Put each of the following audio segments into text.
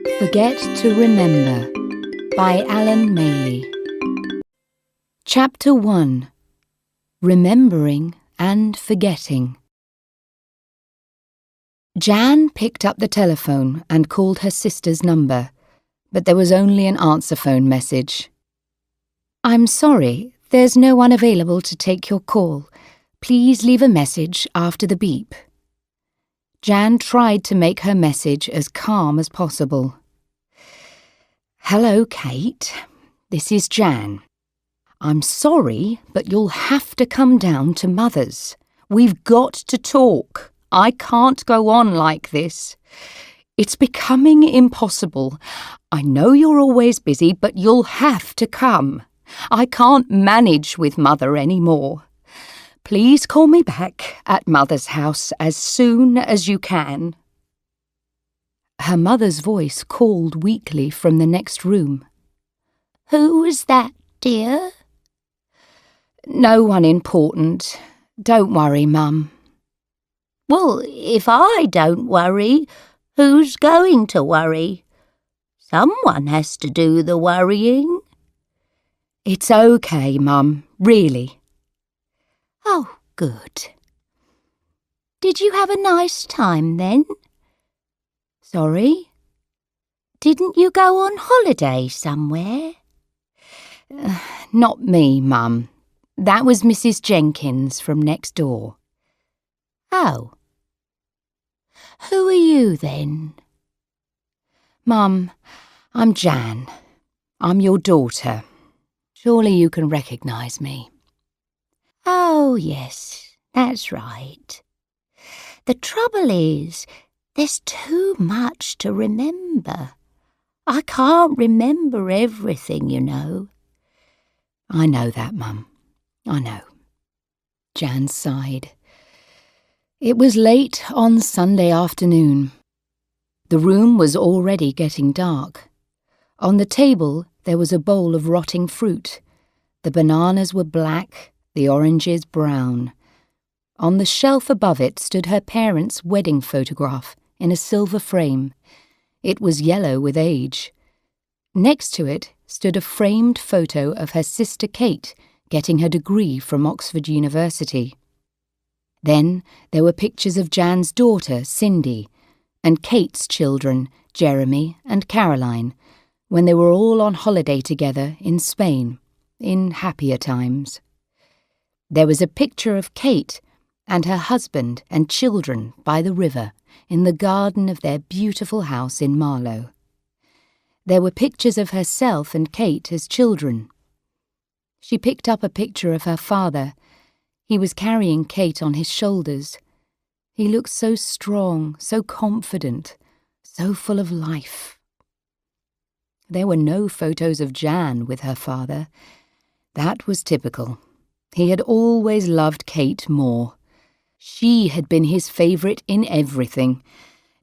Forget to Remember by Alan Maylie. Chapter 1. Remembering and Forgetting. Jan picked up the telephone and called her sister's number, but there was only an answer phone message. "I'm sorry, there's no one available to take your call. Please leave a message after the beep." Jan tried to make her message as calm as possible. "Hello, Kate. This is Jan. I'm sorry, but you'll have to come down to Mother's. We've got to talk. I can't go on like this. It's becoming impossible. I know you're always busy, but you'll have to come. I can't manage with Mother anymore. Please call me back at Mother's house as soon as you can." Her mother's voice called weakly from the next room. "Who was that, dear?" "No one important. Don't worry, Mum." "Well, if I don't worry, who's going to worry? Someone has to do the worrying." "It's okay, Mum, really." "Oh, good. Did you have a nice time then?" "Sorry?" "Didn't you go on holiday somewhere?" "Not me, Mum. That was Mrs. Jenkins from next door." "Oh. Who are you then?" "Mum, I'm Jan. I'm your daughter. Surely you can recognise me." "Oh, yes, that's right. The trouble is, there's too much to remember. I can't remember everything, you know." "I know that, Mum. I know." Jan sighed. It was late on Sunday afternoon. The room was already getting dark. On the table there was a bowl of rotting fruit. The bananas were black, the oranges brown. On the shelf above it stood her parents' wedding photograph in a silver frame. It was yellow with age. Next to it stood a framed photo of her sister Kate getting her degree from Oxford University. Then there were pictures of Jan's daughter, Cindy, and Kate's children, Jeremy and Caroline, when they were all on holiday together in Spain, in happier times. There was a picture of Kate and her husband and children by the river in the garden of their beautiful house in Marlow. There were pictures of herself and Kate as children. She picked up a picture of her father. He was carrying Kate on his shoulders. He looked so strong, so confident, so full of life. There were no photos of Jan with her father. That was typical. He had always loved Kate more. She had been his favourite in everything.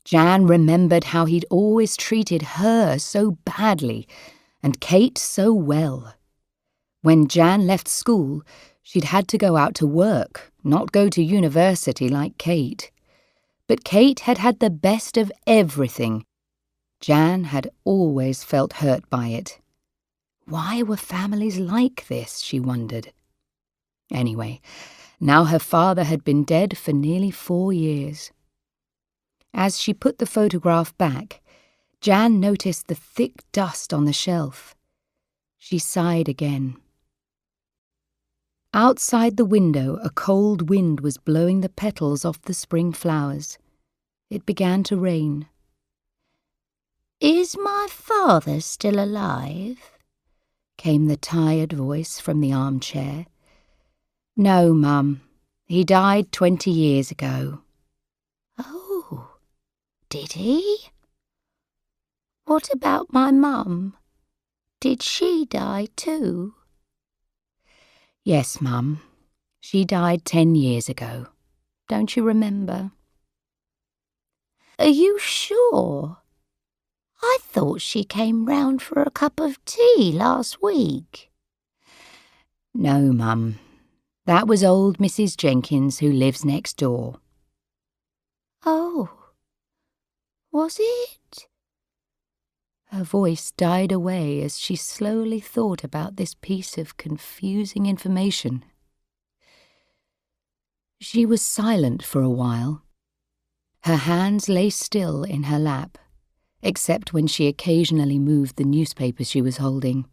Jan remembered how he'd always treated her so badly, and Kate so well. When Jan left school, she'd had to go out to work, not go to university like Kate. But Kate had had the best of everything. Jan had always felt hurt by it. Why were families like this, she wondered. Anyway, now her father had been dead for nearly 4 years. As she put the photograph back, Jan noticed the thick dust on the shelf. She sighed again. Outside the window, a cold wind was blowing the petals off the spring flowers. It began to rain. "Is my father still alive?" came the tired voice from the armchair. "No, Mum. He died 20 years ago." "Oh, did he? What about my mum? Did she die too?" "Yes, Mum. She died 10 years ago. Don't you remember?" "Are you sure? I thought she came round for a cup of tea last week." "No, Mum. That was old Mrs. Jenkins who lives next door." "Oh, was it? Her voice died away as she slowly thought about this piece of confusing information. She was silent for a while. Her hands lay still in her lap, except when she occasionally moved the newspaper she was holding.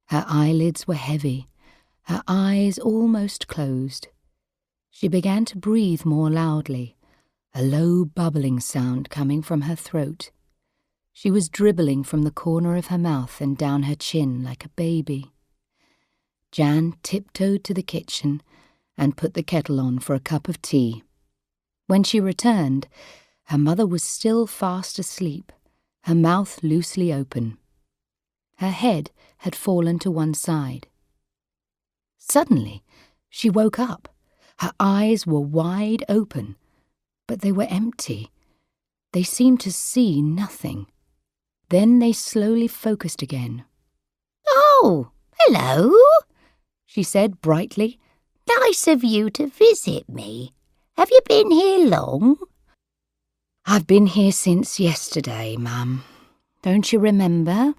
Her eyelids were heavy, her eyes almost closed. She began to breathe more loudly, a low bubbling sound coming from her throat. She was dribbling from the corner of her mouth and down her chin like a baby. Jan tiptoed to the kitchen and put the kettle on for a cup of tea. When she returned, her mother was still fast asleep, her mouth loosely open. Her head had fallen to one side. Suddenly, she woke up. Her eyes were wide open, but they were empty. They seemed to see nothing. Then they slowly focused again. "Oh, hello," she said brightly. "Nice of you to visit me. Have you been here long?" "I've been here since yesterday, Mum. Don't you remember?"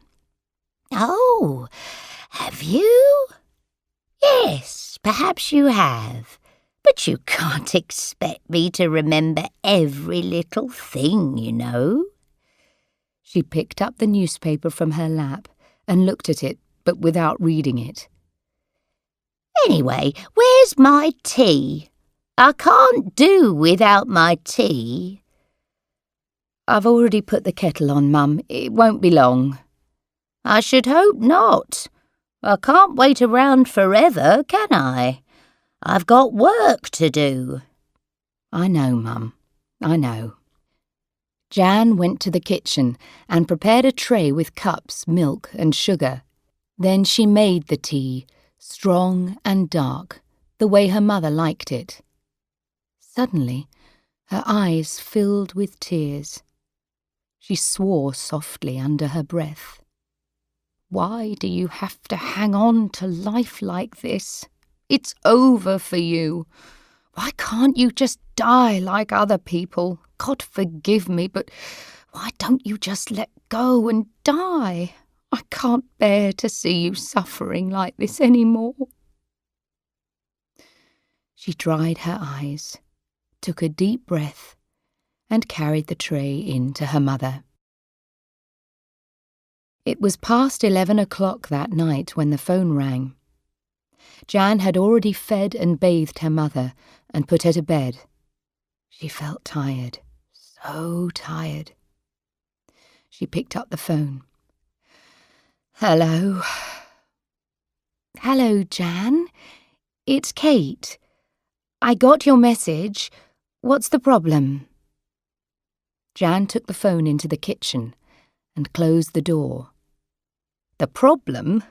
"Oh, have you? Yes, perhaps you have. But you can't expect me to remember every little thing, you know." She picked up the newspaper from her lap and looked at it, but without reading it. "Anyway, where's my tea? I can't do without my tea." "I've already put the kettle on, Mum. It won't be long." "I should hope not. I can't wait around forever, can I? I've got work to do." "I know, Mum. I know." Jan went to the kitchen and prepared a tray with cups, milk and sugar. Then she made the tea, strong and dark, the way her mother liked it. Suddenly, her eyes filled with tears. She swore softly under her breath. "Why do you have to hang on to life like this? It's over for you. Why can't you just die like other people? God forgive me, but why don't you just let go and die? I can't bear to see you suffering like this anymore." She dried her eyes, took a deep breath, and carried the tray in to her mother. It was past 11 o'clock that night when the phone rang. Jan had already fed and bathed her mother and put her to bed. She felt tired, so tired. She picked up the phone. "Hello." "Hello, Jan. It's Kate. I got your message. What's the problem?" Jan took the phone into the kitchen and closed the door. "The problem?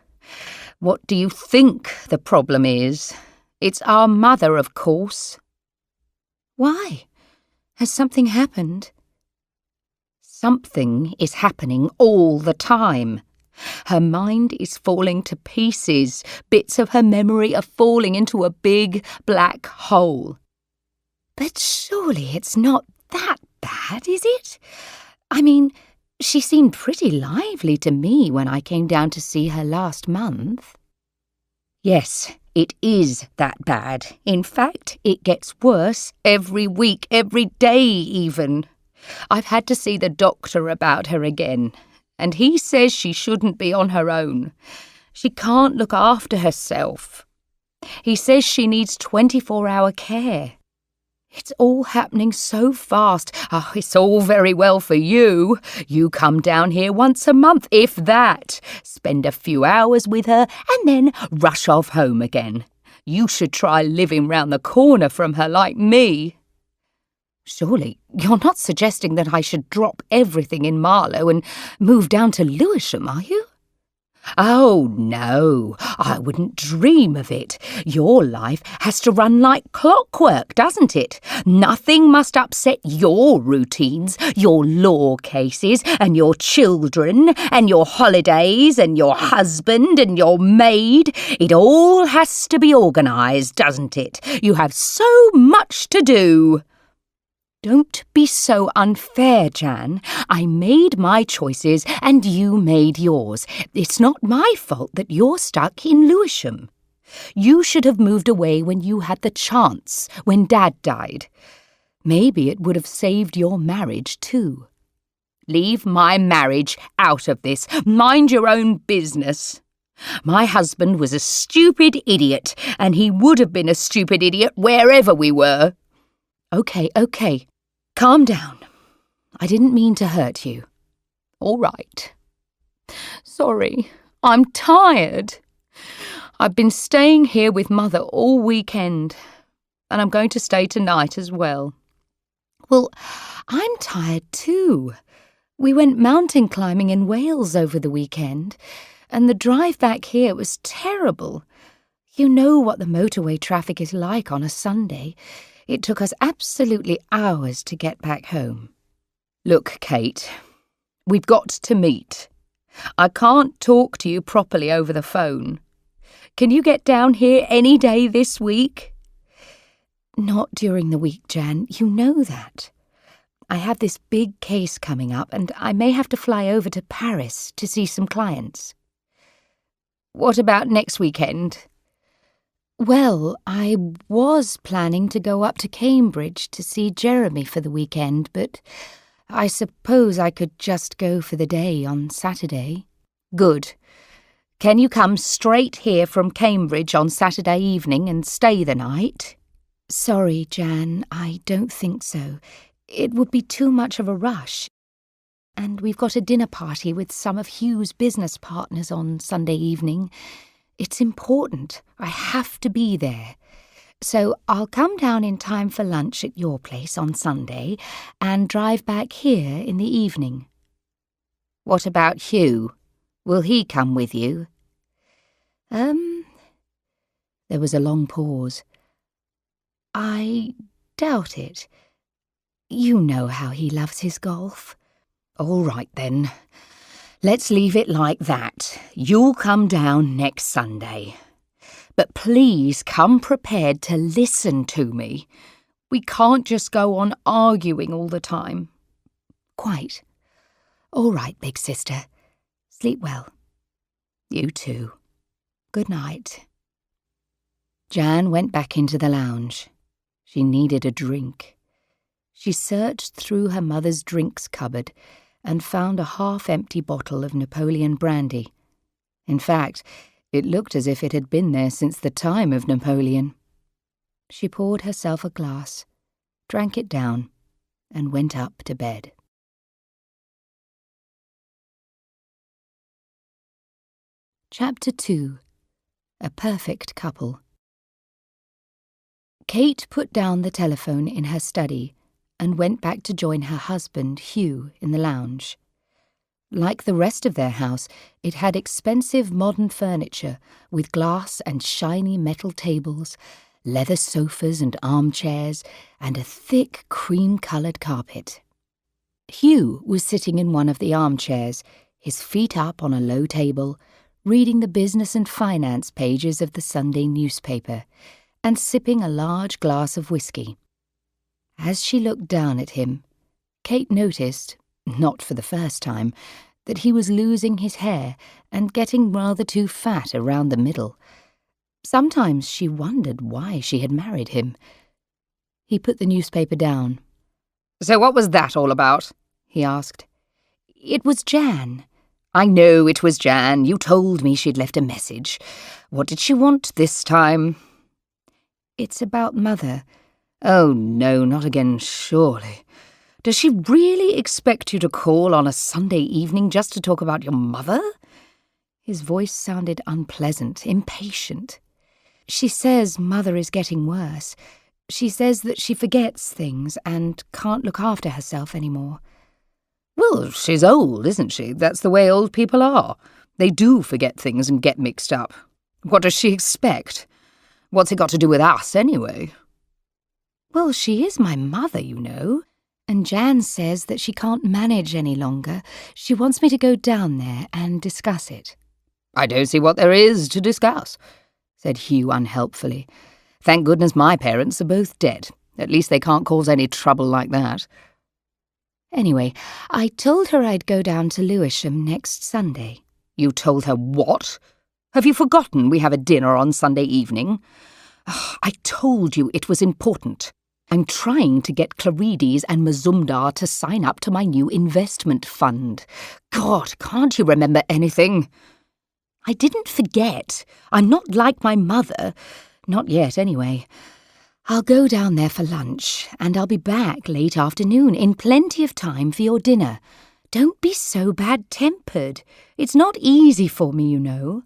What do you think the problem is? It's our mother, of course." "Why? Has something happened?" "Something is happening all the time. Her mind is falling to pieces. Bits of her memory are falling into a big black hole." "But surely it's not that bad, is it? I mean, she seemed pretty lively to me when I came down to see her last month." "Yes, it is that bad. In fact, it gets worse every week, every day even. I've had to see the doctor about her again, and he says she shouldn't be on her own. She can't look after herself. He says she needs 24-hour care. It's all happening so fast. Oh, it's all very well for you. You come down here once a month, if that. Spend a few hours with her and then rush off home again. You should try living round the corner from her like me." "Surely you're not suggesting that I should drop everything in Marlow and move down to Lewisham, are you?" "Oh, no, I wouldn't dream of it. Your life has to run like clockwork, doesn't it? Nothing must upset your routines, your law cases, and your children, and your holidays, and your husband, and your maid. It all has to be organised, doesn't it? You have so much to do." Don't be so unfair, Jan. I made my choices and you made yours. It's not my fault that you're stuck in Lewisham. You should have moved away when you had the chance, when Dad died. Maybe it would have saved your marriage too. Leave my marriage out of this. Mind your own business. My husband was a stupid idiot, and he would have been a stupid idiot wherever we were. Okay. Calm down. I didn't mean to hurt you. All right. Sorry, I'm tired. I've been staying here with Mother all weekend, and I'm going to stay tonight as well. Well, I'm tired too. We went mountain climbing in Wales over the weekend, and the drive back here was terrible. You know what the motorway traffic is like on a Sunday. It took us absolutely hours to get back home. Look, Kate, we've got to meet. I can't talk to you properly over the phone. Can you get down here any day this week? Not during the week, Jan. You know that. I have this big case coming up, and I may have to fly over to Paris to see some clients. What about next weekend? Well, I was planning to go up to Cambridge to see Jeremy for the weekend, but I suppose I could just go for the day on Saturday. Good. Can you come straight here from Cambridge on Saturday evening and stay the night? Sorry, Jan, I don't think so. It would be too much of a rush. And we've got a dinner party with some of Hugh's business partners on Sunday evening. It's important. I have to be there. So I'll come down in time for lunch at your place on Sunday and drive back here in the evening. What about Hugh? Will he come with you? There was a long pause. I doubt it. You know how he loves his golf. All right, then. Let's leave it like that. You'll come down next Sunday. But please come prepared to listen to me. We can't just go on arguing all the time. Quite. All right, big sister. Sleep well. You too. Good night. Jan went back into the lounge. She needed a drink. She searched through her mother's drinks cupboard and found a half-empty bottle of Napoleon brandy. In fact, it looked as if it had been there since the time of Napoleon. She poured herself a glass, drank it down, and went up to bed. Chapter 2. A Perfect Couple. Kate put down the telephone in her study and went back to join her husband, Hugh, in the lounge. Like the rest of their house, it had expensive modern furniture with glass and shiny metal tables, leather sofas and armchairs, and a thick cream-coloured carpet. Hugh was sitting in one of the armchairs, his feet up on a low table, reading the business and finance pages of the Sunday newspaper, and sipping a large glass of whiskey. As she looked down at him, Kate noticed, not for the first time, that he was losing his hair and getting rather too fat around the middle. Sometimes she wondered why she had married him. He put the newspaper down. "So what was that all about?" he asked. "It was Jan." "I know it was Jan. You told me she'd left a message. What did she want this time?" "It's about Mother." "Oh, no, not again, surely. Does she really expect you to call on a Sunday evening just to talk about your mother?" His voice sounded unpleasant, impatient. "She says Mother is getting worse. She says that she forgets things and can't look after herself anymore." "Well, she's old, isn't she? That's the way old people are. They do forget things and get mixed up. What does she expect? What's it got to do with us, anyway?" "Well, she is my mother, you know. And Jan says that she can't manage any longer. She wants me to go down there and discuss it." "I don't see what there is to discuss," said Hugh unhelpfully. "Thank goodness my parents are both dead. At least they can't cause any trouble like that. Anyway, I told her I'd go down to Lewisham next Sunday. You told her what? Have you forgotten we have a dinner on Sunday evening? I told you it was important. I'm trying to get Clarides and Mazumdar to sign up to my new investment fund. God, can't you remember anything? I didn't forget. I'm not like my mother. Not yet, anyway. I'll go down there for lunch, and I'll be back late afternoon in plenty of time for your dinner. Don't be so bad-tempered. It's not easy for me, you know.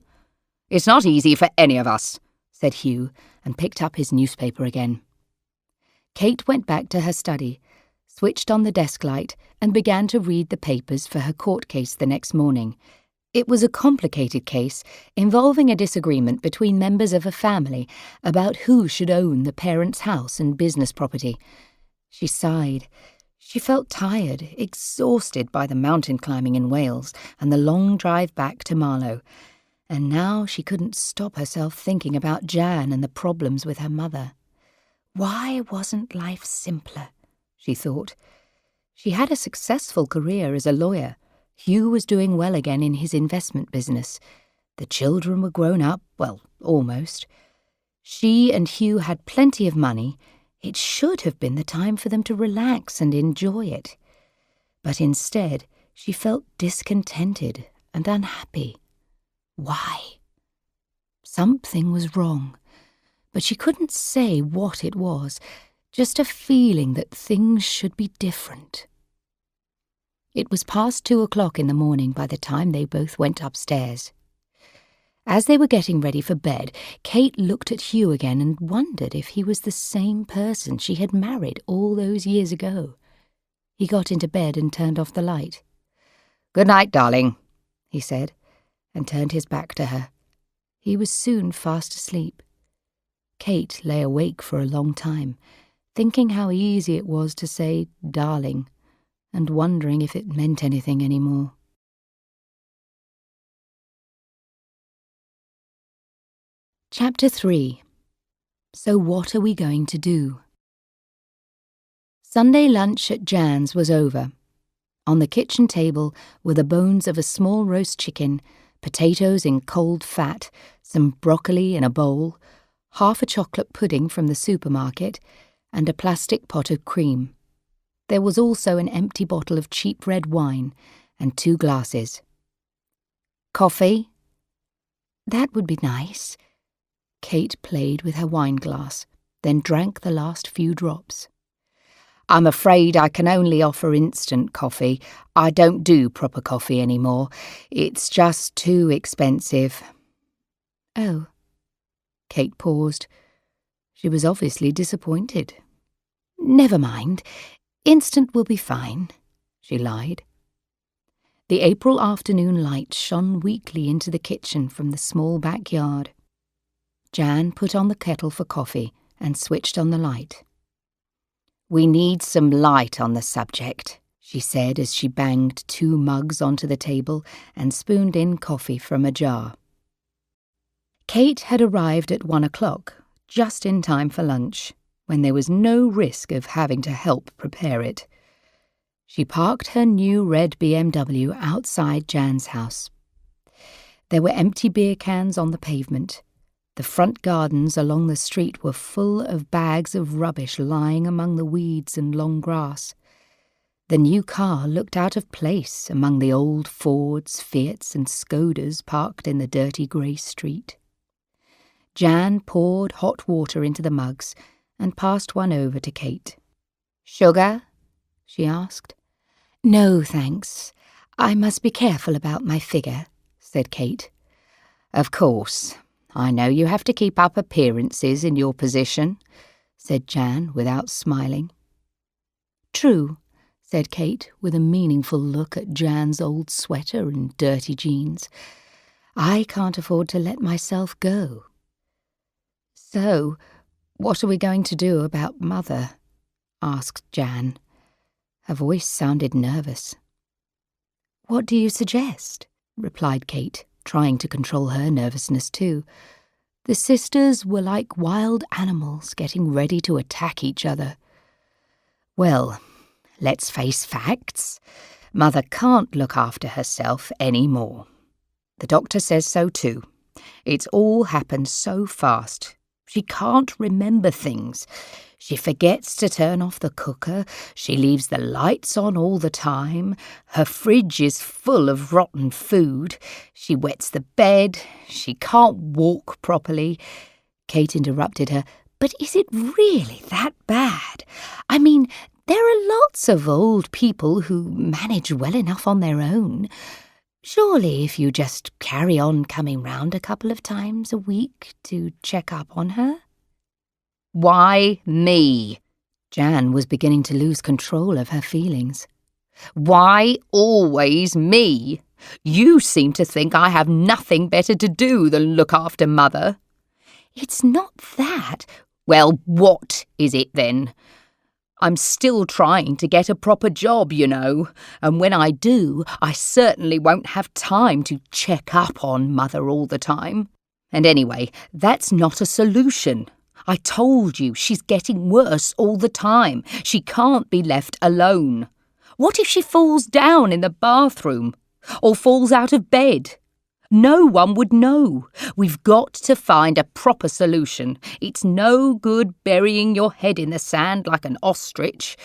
It's not easy for any of us, said Hugh, and picked up his newspaper again. Kate went back to her study, switched on the desk light, and began to read the papers for her court case the next morning. It was a complicated case involving a disagreement between members of a family about who should own the parents' house and business property. She sighed. She felt tired, exhausted by the mountain climbing in Wales and the long drive back to Marlow, and now she couldn't stop herself thinking about Jan and the problems with her mother. Why wasn't life simpler? She thought. She had a successful career as a lawyer. Hugh was doing well again in his investment business. The children were grown up, well, almost. She and Hugh had plenty of money. It should have been the time for them to relax and enjoy it. But instead, she felt discontented and unhappy. Why? Something was wrong, but she couldn't say what it was, just a feeling that things should be different. It was past 2:00 in the morning by the time they both went upstairs. As they were getting ready for bed, Kate looked at Hugh again and wondered if he was the same person she had married all those years ago. He got into bed and turned off the light. "Good night, darling," he said, and turned his back to her. He was soon fast asleep. Kate lay awake for a long time, thinking how easy it was to say darling, and wondering if it meant anything anymore. Chapter 3. So what are we going to do? Sunday lunch at Jan's was over. On the kitchen table were the bones of a small roast chicken, potatoes in cold fat, some broccoli in a bowl, half a chocolate pudding from the supermarket, and a plastic pot of cream. There was also an empty bottle of cheap red wine and 2 glasses. "Coffee?" "That would be nice." Kate played with her wine glass, then drank the last few drops. "I'm afraid I can only offer instant coffee. I don't do proper coffee anymore. It's just too expensive." "Oh." Kate paused. She was obviously disappointed. "Never mind. Instant will be fine," she lied. The April afternoon light shone weakly into the kitchen from the small backyard. Jan put on the kettle for coffee and switched on the light. "We need some light on the subject," she said as she banged 2 mugs onto the table and spooned in coffee from a jar. Kate had arrived at 1:00, just in time for lunch, when there was no risk of having to help prepare it. She parked her new red BMW outside Jan's house. There were empty beer cans on the pavement. The front gardens along the street were full of bags of rubbish lying among the weeds and long grass. The new car looked out of place among the old Fords, Fiats and Skodas parked in the dirty grey street. Jan poured hot water into the mugs and passed one over to Kate. "Sugar?" she asked. "No, thanks. I must be careful about my figure," said Kate. "Of course. I know you have to keep up appearances in your position," said Jan without smiling. "True," said Kate with a meaningful look at Jan's old sweater and dirty jeans. "I can't afford to let myself go." "So, what are we going to do about Mother?" asked Jan. Her voice sounded nervous. "What do you suggest?" replied Kate, trying to control her nervousness too. The sisters were like wild animals getting ready to attack each other. Well, let's face facts. Mother can't look after herself any more. The doctor says so too. It's all happened so fast. She can't remember things. She forgets to turn off the cooker. She leaves the lights on all the time. Her fridge is full of rotten food. She wets the bed. She can't walk properly. Kate interrupted her. But is it really that bad? I mean, there are lots of old people who manage well enough on their own. Surely if you just carry on coming round a couple of times a week to check up on her? Why me? Jan was beginning to lose control of her feelings. Why always me? You seem to think I have nothing better to do than look after Mother. It's not that. Well, what is it then? I'm still trying to get a proper job, you know, and when I do, I certainly won't have time to check up on Mother all the time. And anyway, that's not a solution. I told you she's getting worse all the time. She can't be left alone. What if she falls down in the bathroom or falls out of bed? No one would know. We've got to find a proper solution. It's no good burying your head in the sand like an ostrich.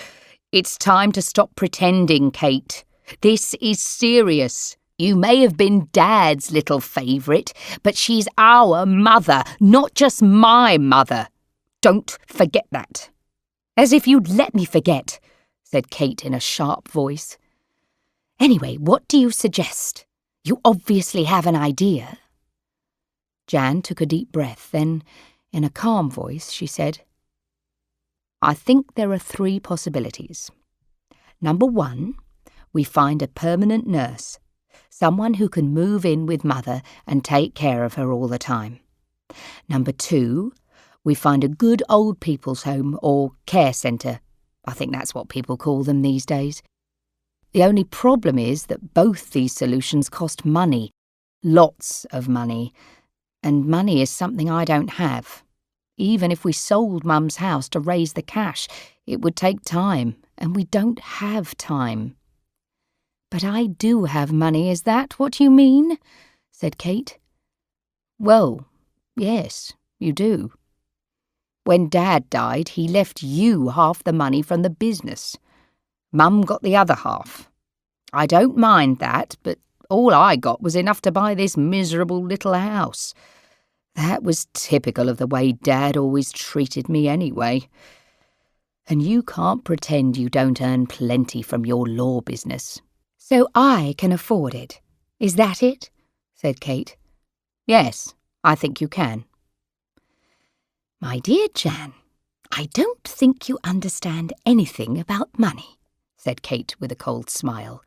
It's time to stop pretending, Kate. This is serious. You may have been Dad's little favourite, but she's our mother, not just my mother. Don't forget that. As if you'd let me forget, said Kate in a sharp voice. Anyway, what do you suggest? You obviously have an idea. Jan took a deep breath, then, in a calm voice, she said, I think there are 3 possibilities. Number 1, we find a permanent nurse, someone who can move in with Mother and take care of her all the time. Number 2, we find a good old people's home or care centre. I think that's what people call them these days. The only problem is that both these solutions cost money, lots of money, and money is something I don't have. Even if we sold Mum's house to raise the cash, it would take time, and we don't have time. But I do have money, is that what you mean? Said Kate. Well, yes, you do. When Dad died, he left you half the money from the business. Mum got the other half. I don't mind that, but all I got was enough to buy this miserable little house. That was typical of the way Dad always treated me anyway. And you can't pretend you don't earn plenty from your law business. So I can afford it. Is that it? Said Kate. Yes, I think you can. My dear Jan, I don't think you understand anything about money, said Kate with a cold smile.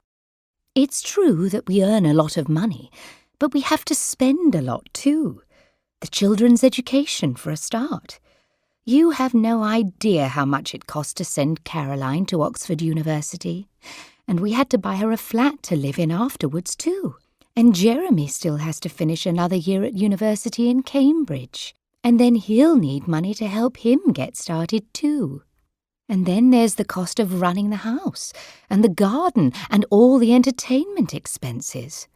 It's true that we earn a lot of money, but we have to spend a lot too. The children's education, for a start. You have no idea how much it cost to send Caroline to Oxford University. And we had to buy her a flat to live in afterwards too. And Jeremy still has to finish another year at university in Cambridge. And then he'll need money to help him get started too. And then there's the cost of running the house, and the garden, and all the entertainment expenses.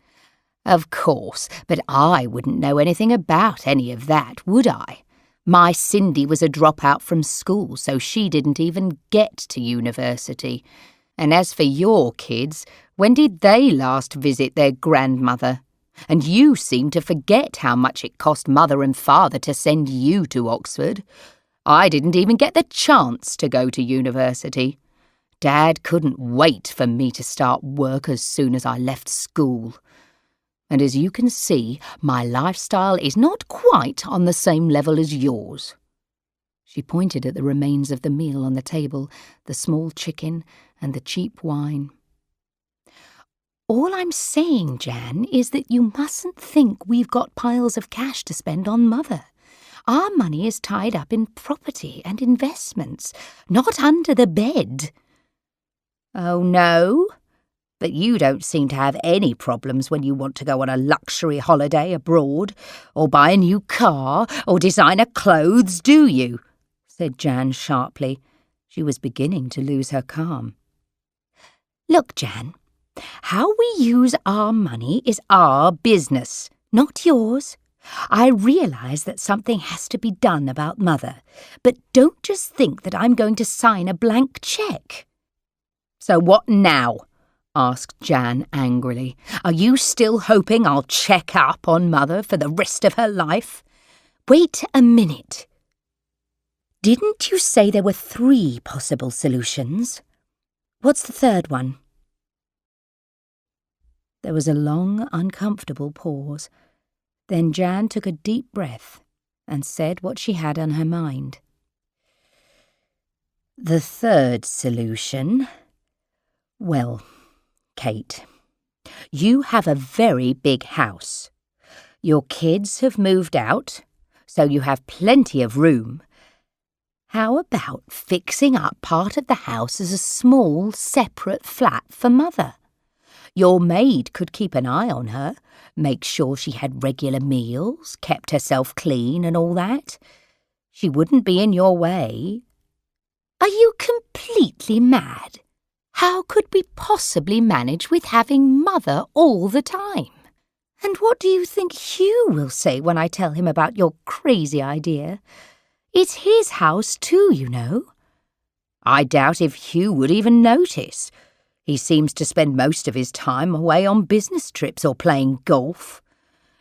Of course, but I wouldn't know anything about any of that, would I? My Cindy was a dropout from school, so she didn't even get to university. And as for your kids, when did they last visit their grandmother? And you seem to forget how much it cost Mother and Father to send you to Oxford. I didn't even get the chance to go to university. Dad couldn't wait for me to start work as soon as I left school. And as you can see, my lifestyle is not quite on the same level as yours. She pointed at the remains of the meal on the table, the small chicken and the cheap wine. All I'm saying, Jan, is that you mustn't think we've got piles of cash to spend on Mother. Our money is tied up in property and investments, not under the bed. Oh, no? But you don't seem to have any problems when you want to go on a luxury holiday abroad, or buy a new car, or designer clothes, do you?" said Jan sharply. She was beginning to lose her calm. "Look, Jan, how we use our money is our business, not yours. I realise that something has to be done about Mother, but don't just think that I'm going to sign a blank cheque." "So what now?" asked Jan angrily. "Are you still hoping I'll check up on Mother for the rest of her life?" "Wait a minute. Didn't you say there were 3 possible solutions? What's the third one?" There was a long, uncomfortable pause. Then Jan took a deep breath and said what she had on her mind. "The third solution? Well, Kate, you have a very big house. Your kids have moved out, so you have plenty of room. How about fixing up part of the house as a small, separate flat for Mother? Your maid could keep an eye on her, make sure she had regular meals, kept herself clean and all that. She wouldn't be in your way." "Are you completely mad? How could we possibly manage with having Mother all the time? And what do you think Hugh will say when I tell him about your crazy idea? It's his house too, you know." "I doubt if Hugh would even notice. He seems to spend most of his time away on business trips or playing golf.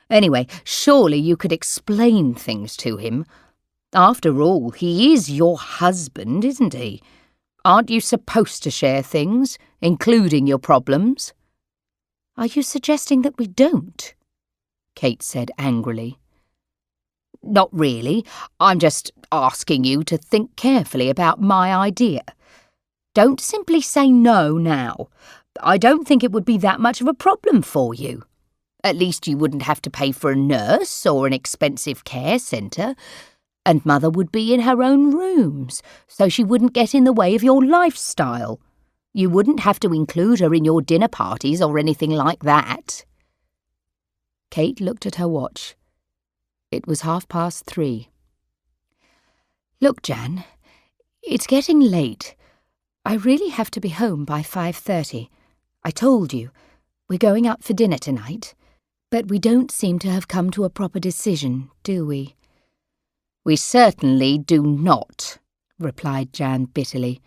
Anyway, surely you could explain things to him. After all, he is your husband, isn't he? Aren't you supposed to share things, including your problems?" "Are you suggesting that we don't?" Kate said angrily. "Not really. I'm just asking you to think carefully about my idea. Don't simply say no now. I don't think it would be that much of a problem for you. At least you wouldn't have to pay for a nurse or an expensive care centre. And Mother would be in her own rooms, so she wouldn't get in the way of your lifestyle. You wouldn't have to include her in your dinner parties or anything like that." Kate looked at her watch. It was 3:30. "Look, Jan, it's getting late. I really have to be home by 5:30. I told you, we're going out for dinner tonight. But we don't seem to have come to a proper decision, do we?" "We certainly do not," replied Jan bitterly.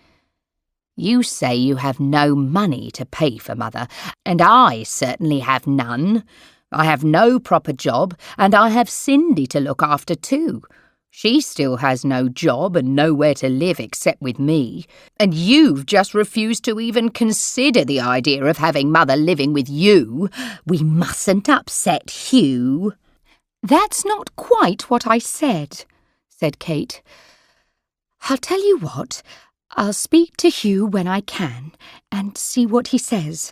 "You say you have no money to pay for Mother, and I certainly have none. I have no proper job, and I have Cindy to look after too. She still has no job and nowhere to live except with me, and you've just refused to even consider the idea of having Mother living with you. We mustn't upset Hugh." "That's not quite what I said," said Kate. "I'll tell you what, I'll speak to Hugh when I can and see what he says,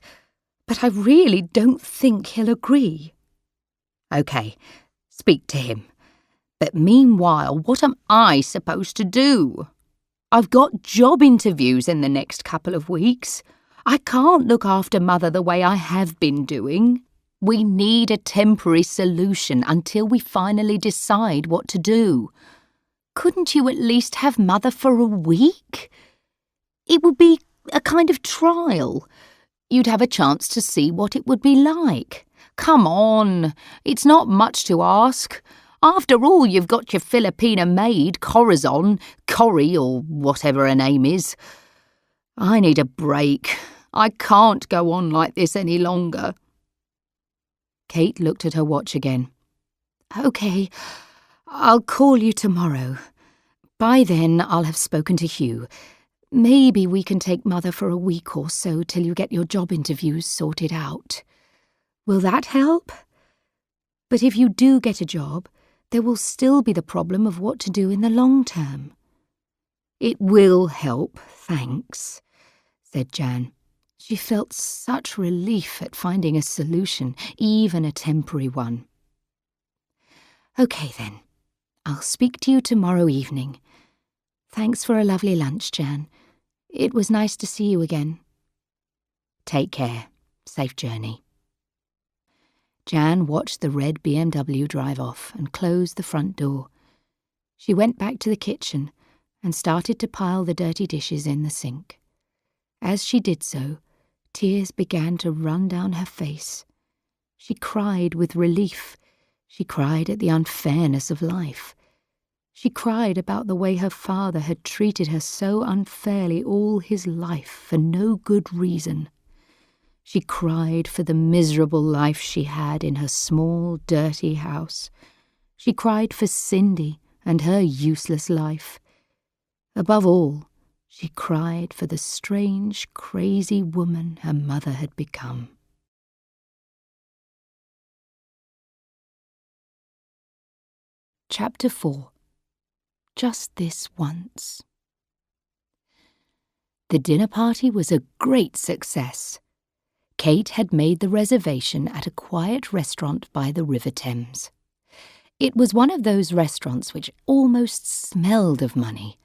but I really don't think he'll agree." "OK, speak to him. But meanwhile, what am I supposed to do? I've got job interviews in the next couple of weeks. I can't look after Mother the way I have been doing. We need a temporary solution until we finally decide what to do. Couldn't you at least have Mother for a week? It would be a kind of trial. You'd have a chance to see what it would be like. Come on, it's not much to ask. After all, you've got your Filipina maid, Corazon, Corrie, or whatever her name is. I need a break. I can't go on like this any longer." Kate looked at her watch again. "OK, I'll call you tomorrow. By then, I'll have spoken to Hugh. Maybe we can take Mother for a week or so till you get your job interviews sorted out. Will that help? But if you do get a job, there will still be the problem of what to do in the long term." "It will help, thanks," said Jan. She felt such relief at finding a solution, even a temporary one. "OK then, I'll speak to you tomorrow evening. Thanks for a lovely lunch, Jan. It was nice to see you again." "Take care." Safe journey. Jan watched the red BMW drive off and closed the front door. She went back to the kitchen and started to pile the dirty dishes in the sink. As she did so, tears began to run down her face. She cried with relief. She cried at the unfairness of life. She cried about the way her father had treated her so unfairly all his life for no good reason. She cried for the miserable life she had in her small, dirty house. She cried for Cindy and her useless life. Above all, she cried for the strange, crazy woman her mother had become. Chapter 4. Just this once. The dinner party was a great success. Kate had made the reservation at a quiet restaurant by the River Thames. It was one of those restaurants which almost smelled of money.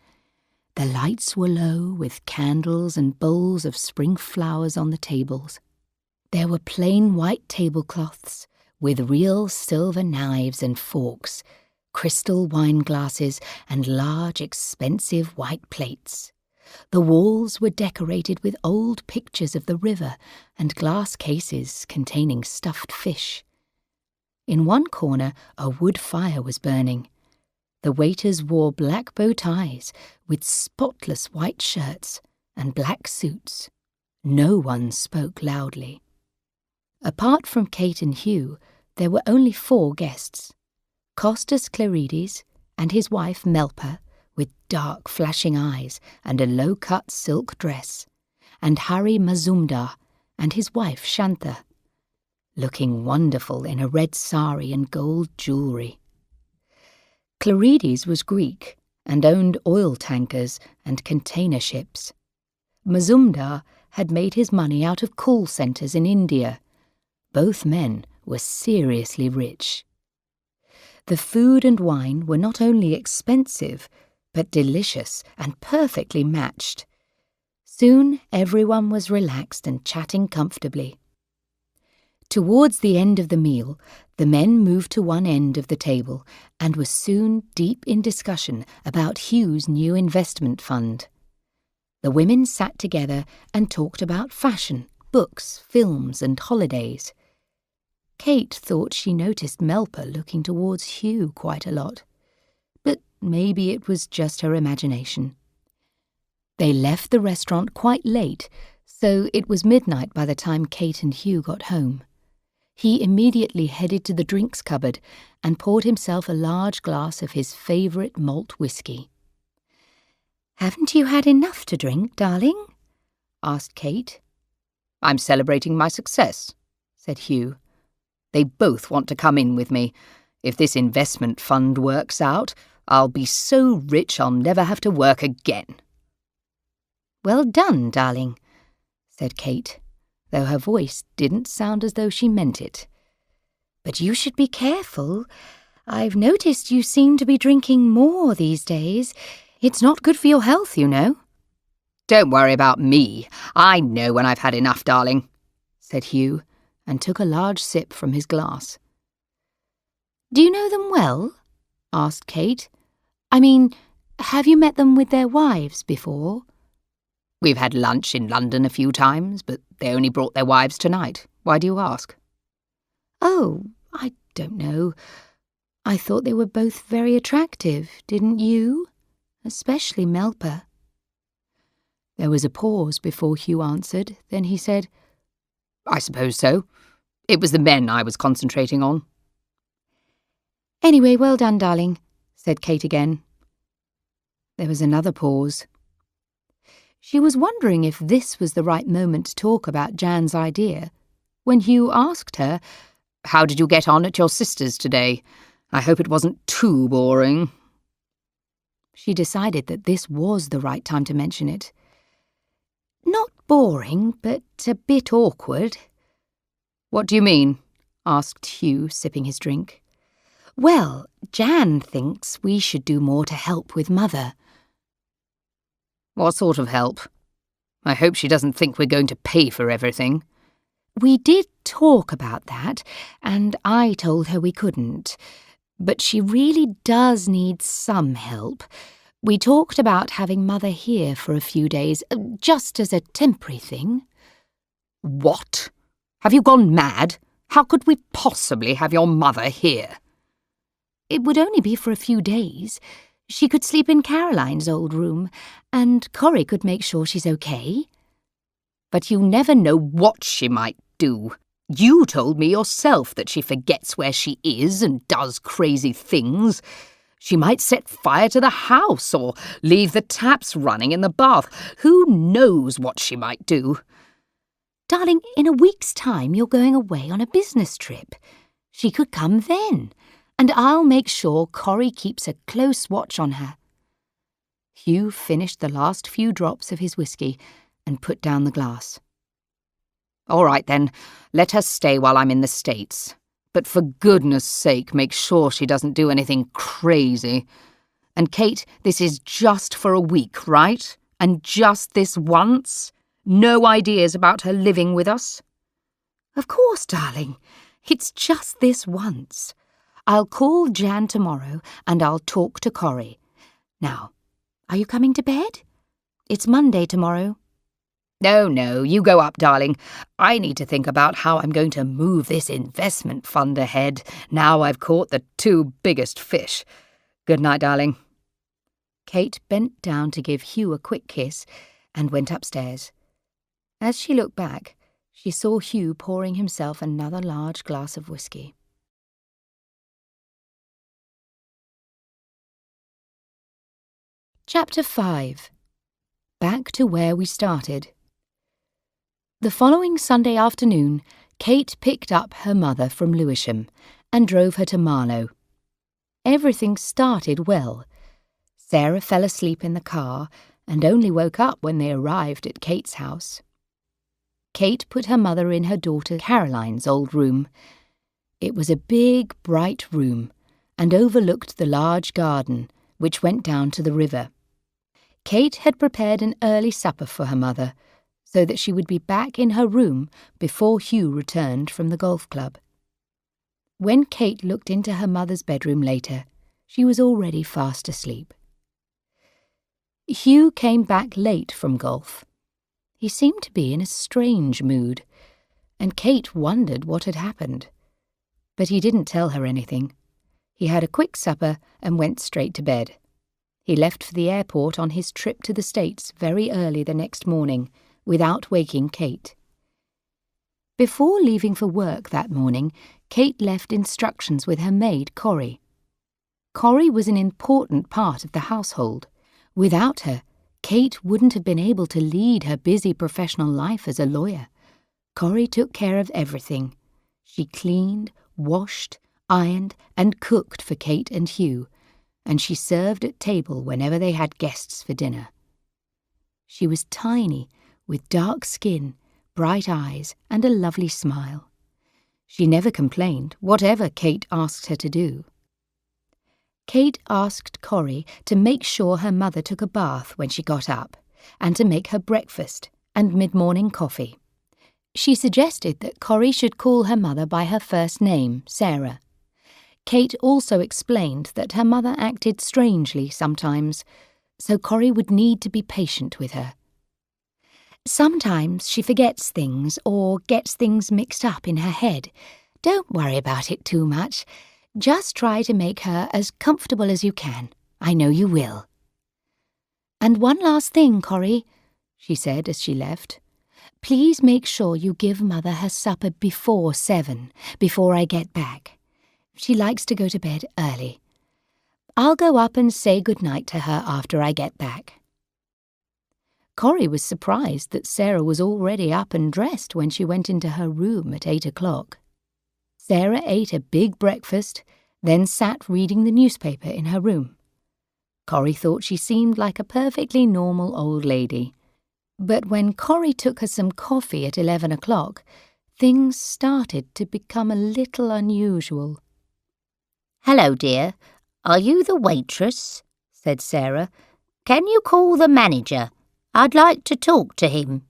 The lights were low, with candles and bowls of spring flowers on the tables. There were plain white tablecloths with real silver knives and forks, crystal wine glasses, and large, expensive white plates. The walls were decorated with old pictures of the river and glass cases containing stuffed fish. In one corner, a wood fire was burning. The waiters wore black bow ties with spotless white shirts and black suits. No one spoke loudly. Apart from Kate and Hugh, there were only 4 guests. Costas Clarides and his wife Melpa, with dark flashing eyes and a low-cut silk dress, and Harry Mazumdar and his wife Shantha, looking wonderful in a red sari and gold jewellery. Clarides was Greek and owned oil tankers and container ships. Mazumdar had made his money out of call centres in India. Both men were seriously rich. The food and wine were not only expensive, but delicious and perfectly matched. Soon everyone was relaxed and chatting comfortably. Towards the end of the meal, the men moved to one end of the table and were soon deep in discussion about Hugh's new investment fund. The women sat together and talked about fashion, books, films, and holidays. Kate thought she noticed Melpa looking towards Hugh quite a lot, but maybe it was just her imagination. They left the restaurant quite late, so it was midnight by the time Kate and Hugh got home. He immediately headed to the drinks cupboard and poured himself a large glass of his favourite malt whisky. "Haven't you had enough to drink, darling?" asked Kate. "I'm celebrating my success," said Hugh. "They both want to come in with me. If this investment fund works out, I'll be so rich I'll never have to work again." "Well done, darling," said Kate, though her voice didn't sound as though she meant it. "But you should be careful. I've noticed you seem to be drinking more these days. It's not good for your health, you know." "Don't worry about me. I know when I've had enough, darling," said Hugh, and took a large sip from his glass. "Do you know them well?" asked Kate. "I mean, have you met them with their wives before?" "We've had lunch in London a few times, but they only brought their wives tonight. Why do you ask?" "Oh, I don't know. I thought they were both very attractive, didn't you? Especially Melpa." There was a pause before Hugh answered. Then he said, "I suppose so. It was the men I was concentrating on." "Anyway, well done, darling," said Kate again. There was another pause. She was wondering if this was the right moment to talk about Jan's idea, when Hugh asked her, "How did you get on at your sister's today? I hope it wasn't too boring." She decided that this was the right time to mention it. "Not boring, but a bit awkward." "What do you mean?" asked Hugh, sipping his drink. "Well, Jan thinks we should do more to help with Mother." "What sort of help? I hope she doesn't think we're going to pay for everything." We did talk about that, and I told her we couldn't. But she really does need some help. We talked about having Mother here for a few days, just as a temporary thing. What? Have you gone mad? How could we possibly have your mother here? It would only be for a few days. She could sleep in Caroline's old room, and Corrie could make sure she's okay. But you never know what she might do. You told me yourself that she forgets where she is and does crazy things. She might set fire to the house or leave the taps running in the bath. Who knows what she might do? Darling, in a week's time you're going away on a business trip. She could come then, and I'll make sure Corrie keeps a close watch on her. Hugh finished the last few drops of his whiskey and put down the glass. All right then, let her stay while I'm in the States. But for goodness sake, make sure she doesn't do anything crazy. And Kate, this is just for a week, right? And just this once? No ideas about her living with us? Of course, darling. It's just this once. I'll call Jan tomorrow and I'll talk to Corrie. Now, are you coming to bed? It's Monday tomorrow. No, you go up, darling. I need to think about how I'm going to move this investment fund ahead now I've caught the 2 biggest fish. Good night, darling. Kate bent down to give Hugh a quick kiss and went upstairs. As she looked back, she saw Hugh pouring himself another large glass of whiskey. Chapter 5. Back to where we started. The following Sunday afternoon, Kate picked up her mother from Lewisham and drove her to Marlow. Everything started well. Sarah fell asleep in the car and only woke up when they arrived at Kate's house. Kate put her mother in her daughter Caroline's old room. It was a big, bright room and overlooked the large garden, which went down to the river. Kate had prepared an early supper for her mother, so that she would be back in her room before Hugh returned from the golf club. When Kate looked into her mother's bedroom later, she was already fast asleep. Hugh came back late from golf. He seemed to be in a strange mood, and Kate wondered what had happened. But he didn't tell her anything. He had a quick supper and went straight to bed. He left for the airport on his trip to the States very early the next morning, without waking Kate. Before leaving for work that morning, Kate left instructions with her maid, Corrie. Corrie was an important part of the household. Without her, Kate wouldn't have been able to lead her busy professional life as a lawyer. Corrie took care of everything. She cleaned, washed, ironed, and cooked for Kate and Hugh, and she served at table whenever they had guests for dinner. She was tiny, with dark skin, bright eyes, and a lovely smile. She never complained, whatever Kate asked her to do. Kate asked Corrie to make sure her mother took a bath when she got up, and to make her breakfast and mid-morning coffee. She suggested that Corrie should call her mother by her first name, Sarah. Kate also explained that her mother acted strangely sometimes, so Corrie would need to be patient with her. Sometimes she forgets things or gets things mixed up in her head. Don't worry about it too much. Just try to make her as comfortable as you can. I know you will. And one last thing, Corrie, she said as she left. Please make sure you give Mother her supper before 7, before I get back. She likes to go to bed early. I'll go up and say good-night to her after I get back. Corrie was surprised that Sarah was already up and dressed when she went into her room at 8 o'clock. Sarah ate a big breakfast, then sat reading the newspaper in her room. Corrie thought she seemed like a perfectly normal old lady. But when Corrie took her some coffee at 11 o'clock, things started to become a little unusual. "Hello, dear. Are you the waitress?" said Sarah. "Can you call the manager? I'd like to talk to him."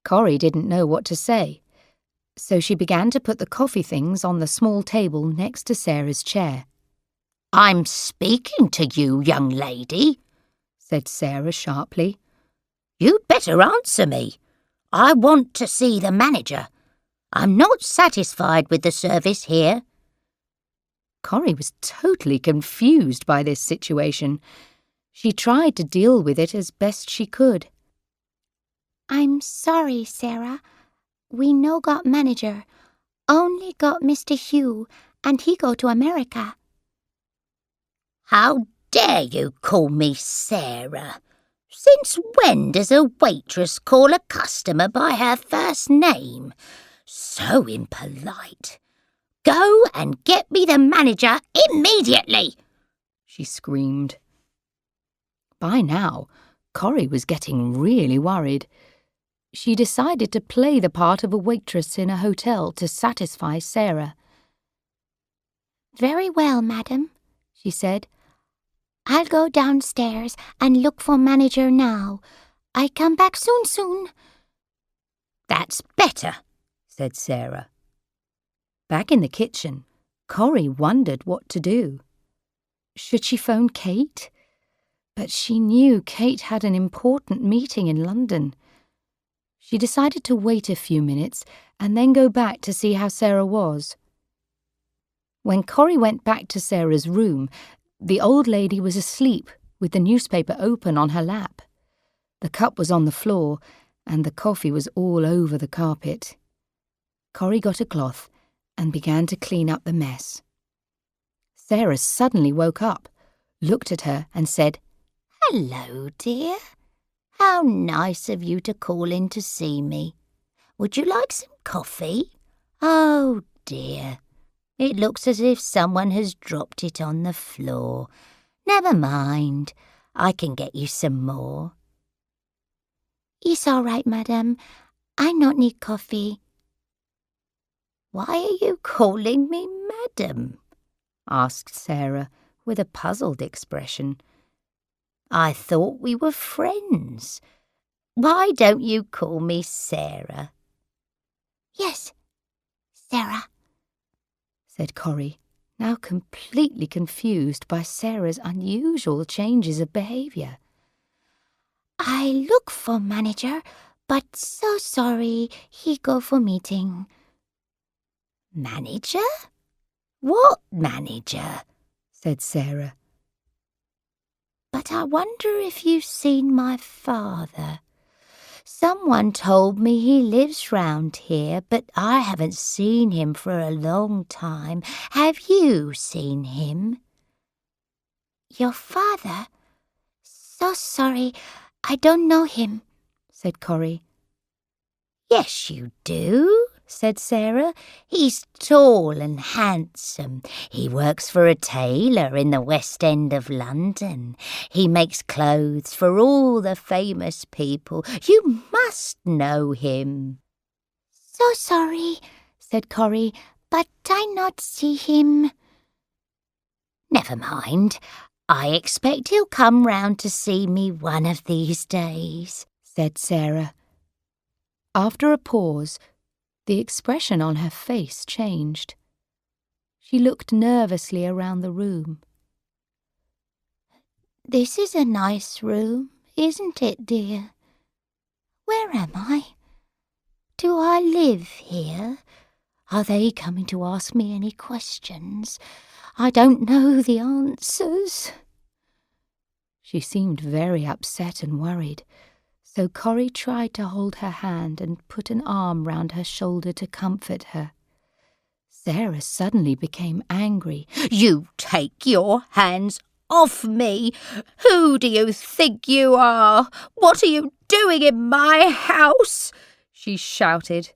Corrie didn't know what to say, so she began to put the coffee things on the small table next to Sarah's chair. "I'm speaking to you, young lady," said Sarah sharply. "You'd better answer me. I want to see the manager. I'm not satisfied with the service here." Corrie was totally confused by this situation. She tried to deal with it as best she could. "I'm sorry, Sarah. We no got manager. Only got Mr. Hugh, and he go to America." "How dare you call me Sarah? Since when does a waitress call a customer by her first name? So impolite. Go and get me the manager immediately," she screamed. By now, Corrie was getting really worried. She decided to play the part of a waitress in a hotel to satisfy Sarah. "Very well, madam," she said. "I'll go downstairs and look for manager now. I come back soon. "That's better," said Sarah. Back in the kitchen, Corrie wondered what to do. Should she phone Kate? But she knew Kate had an important meeting in London. She decided to wait a few minutes and then go back to see how Sarah was. When Corrie went back to Sarah's room, the old lady was asleep with the newspaper open on her lap. The cup was on the floor and the coffee was all over the carpet. Corrie got a cloth and began to clean up the mess. Sarah suddenly woke up, looked at her and said, "Hello, dear. How nice of you to call in to see me. Would you like some coffee? Oh, dear. It looks as if someone has dropped it on the floor. Never mind. I can get you some more." "It's all right, madam. I not need coffee." "Why are you calling me madam?" asked Sarah with a puzzled expression. "I thought we were friends. Why don't you call me Sarah?" "Yes, Sarah," said Corrie, now completely confused by Sarah's unusual changes of behaviour. "I look for manager, but so sorry he go for meeting." "Manager? What manager?" said Sarah. "But I wonder if you've seen my father. Someone told me he lives round here, but I haven't seen him for a long time. Have you seen him?" "Your father? So sorry, I don't know him," said Corrie. "Yes, you do," said Sarah. "He's tall and handsome. He works for a tailor in the West End of London. He makes clothes for all the famous people. You must know him." "So sorry," said Corrie, "but I not see him." "Never mind. I expect he'll come round to see me one of these days," said Sarah. After a pause, the expression on her face changed. She looked nervously around the room. "This is a nice room, isn't it, dear? Where am I? Do I live here? Are they coming to ask me any questions? I don't know the answers." She seemed very upset and worried, so Corrie tried to hold her hand and put an arm round her shoulder to comfort her. Sarah suddenly became angry. "You take your hands off me! Who do you think you are? What are you doing in my house?" she shouted.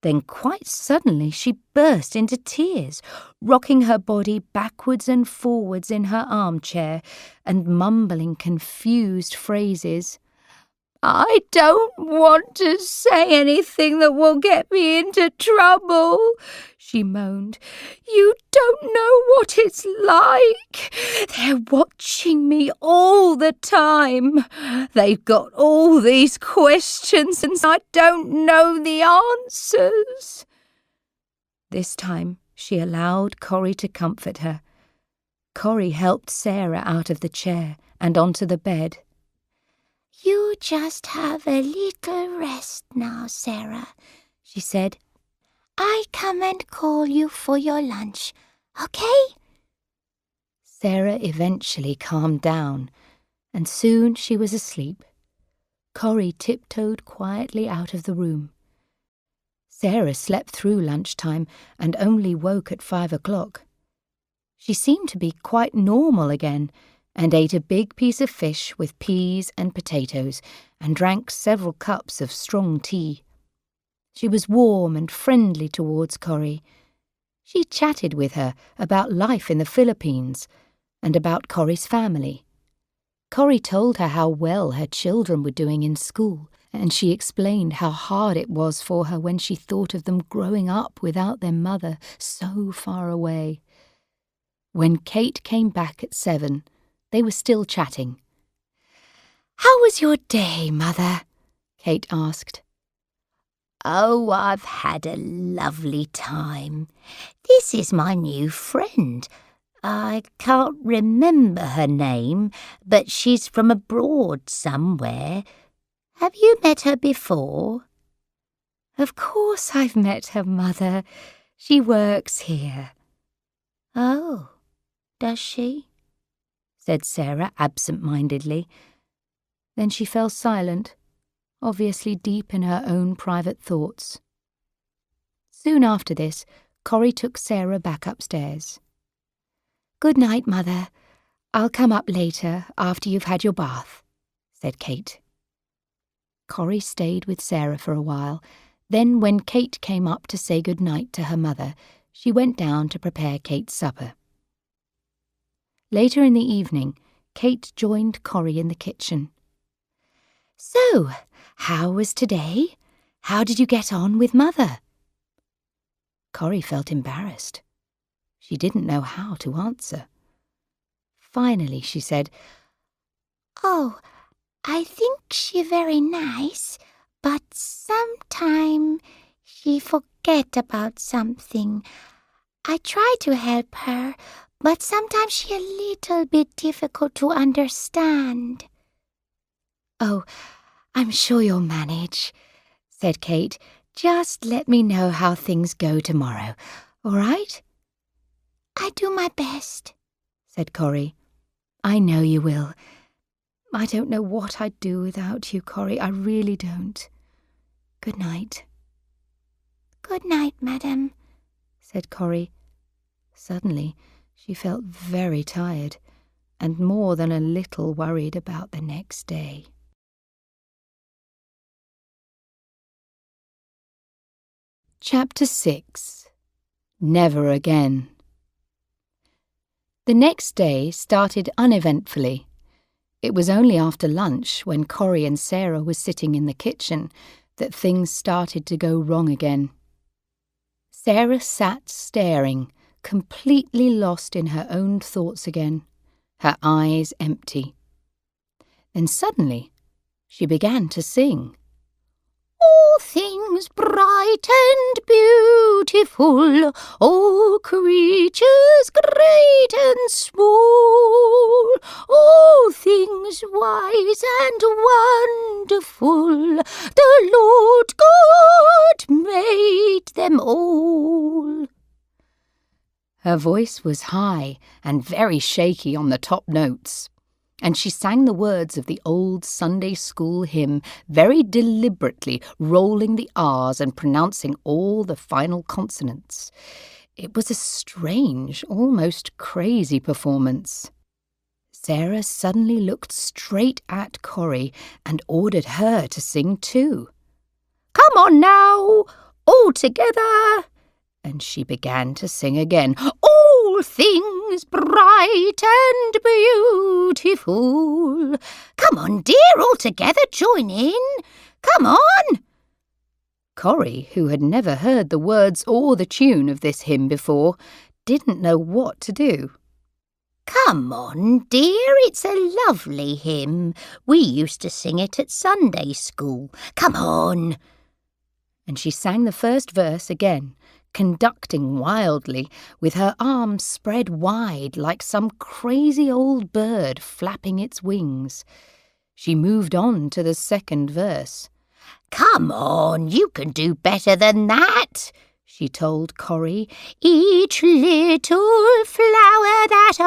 Then quite suddenly she burst into tears, rocking her body backwards and forwards in her armchair and mumbling confused phrases. I don't want to say anything that will get me into trouble, she moaned. You don't know what it's like. They're watching me all the time. They've got all these questions and I don't know the answers. This time she allowed Corrie to comfort her. Corrie helped Sarah out of the chair and onto the bed. You just have a little rest now, Sarah, she said. I come and call you for your lunch, okay? Sarah eventually calmed down, and soon she was asleep. Corrie tiptoed quietly out of the room. Sarah slept through lunchtime and only woke at 5 o'clock. She seemed to be quite normal again, and ate a big piece of fish with peas and potatoes, and drank several cups of strong tea. She was warm and friendly towards Corrie. She chatted with her about life in the Philippines and about Corrie's family. Corrie told her how well her children were doing in school, and she explained how hard it was for her when she thought of them growing up without their mother so far away. When Kate came back at 7, they were still chatting. "How was your day, Mother?" Kate asked. Oh, I've had a lovely time. This is my new friend. I can't remember her name, but she's from abroad somewhere. Have you met her before? "Of course I've met her, Mother. She works here." Oh, does she? Said Sarah absent-mindedly. Then she fell silent, obviously deep in her own private thoughts. Soon after this, Corrie took Sarah back upstairs. "Good night, Mother. I'll come up later after you've had your bath," said Kate. Corrie stayed with Sarah for a while. Then when Kate came up to say good night to her mother, she went down to prepare Kate's supper. Later in the evening, Kate joined Corrie in the kitchen. "So, how was today? How did you get on with Mother?" Corrie felt embarrassed. She didn't know how to answer. Finally, she said, Oh, I think she very nice, but sometime she forget about something. I try to help her, but sometimes she a little bit difficult to understand." "Oh, I'm sure you'll manage," said Kate. "Just let me know how things go tomorrow, all right?" "I do my best," said Corrie. "I know you will. I don't know what I'd do without you, Corrie. I really don't. Good night." "Good night, madam," said Corrie. Suddenly, she felt very tired and more than a little worried about the next day. Chapter 6. Never Again. The next day started uneventfully. It was only after lunch, when Corrie and Sarah were sitting in the kitchen, that things started to go wrong again. Sarah sat staring, completely lost in her own thoughts again, her eyes empty. Then suddenly, she began to sing. "All things bright and beautiful, all creatures great and small, all things wise and wonderful, the Lord God made them all." Her voice was high and very shaky on the top notes, and she sang the words of the old Sunday school hymn very deliberately, rolling the R's and pronouncing all the final consonants. It was a strange, almost crazy performance. Sarah suddenly looked straight at Corrie and ordered her to sing too. "Come on now, all together!" And she began to sing again. "All all things bright and beautiful. Come on, dear, all together, join in. Come on. Corrie, who had never heard the words or the tune of this hymn before, didn't know what to do. Come on, dear, it's a lovely hymn. We used to sing it at Sunday school. Come on. And she sang the first verse again, conducting wildly, with her arms spread wide like some crazy old bird flapping its wings. She moved on to the second verse. Come on, you can do better than that, she told Corrie. Each little flower that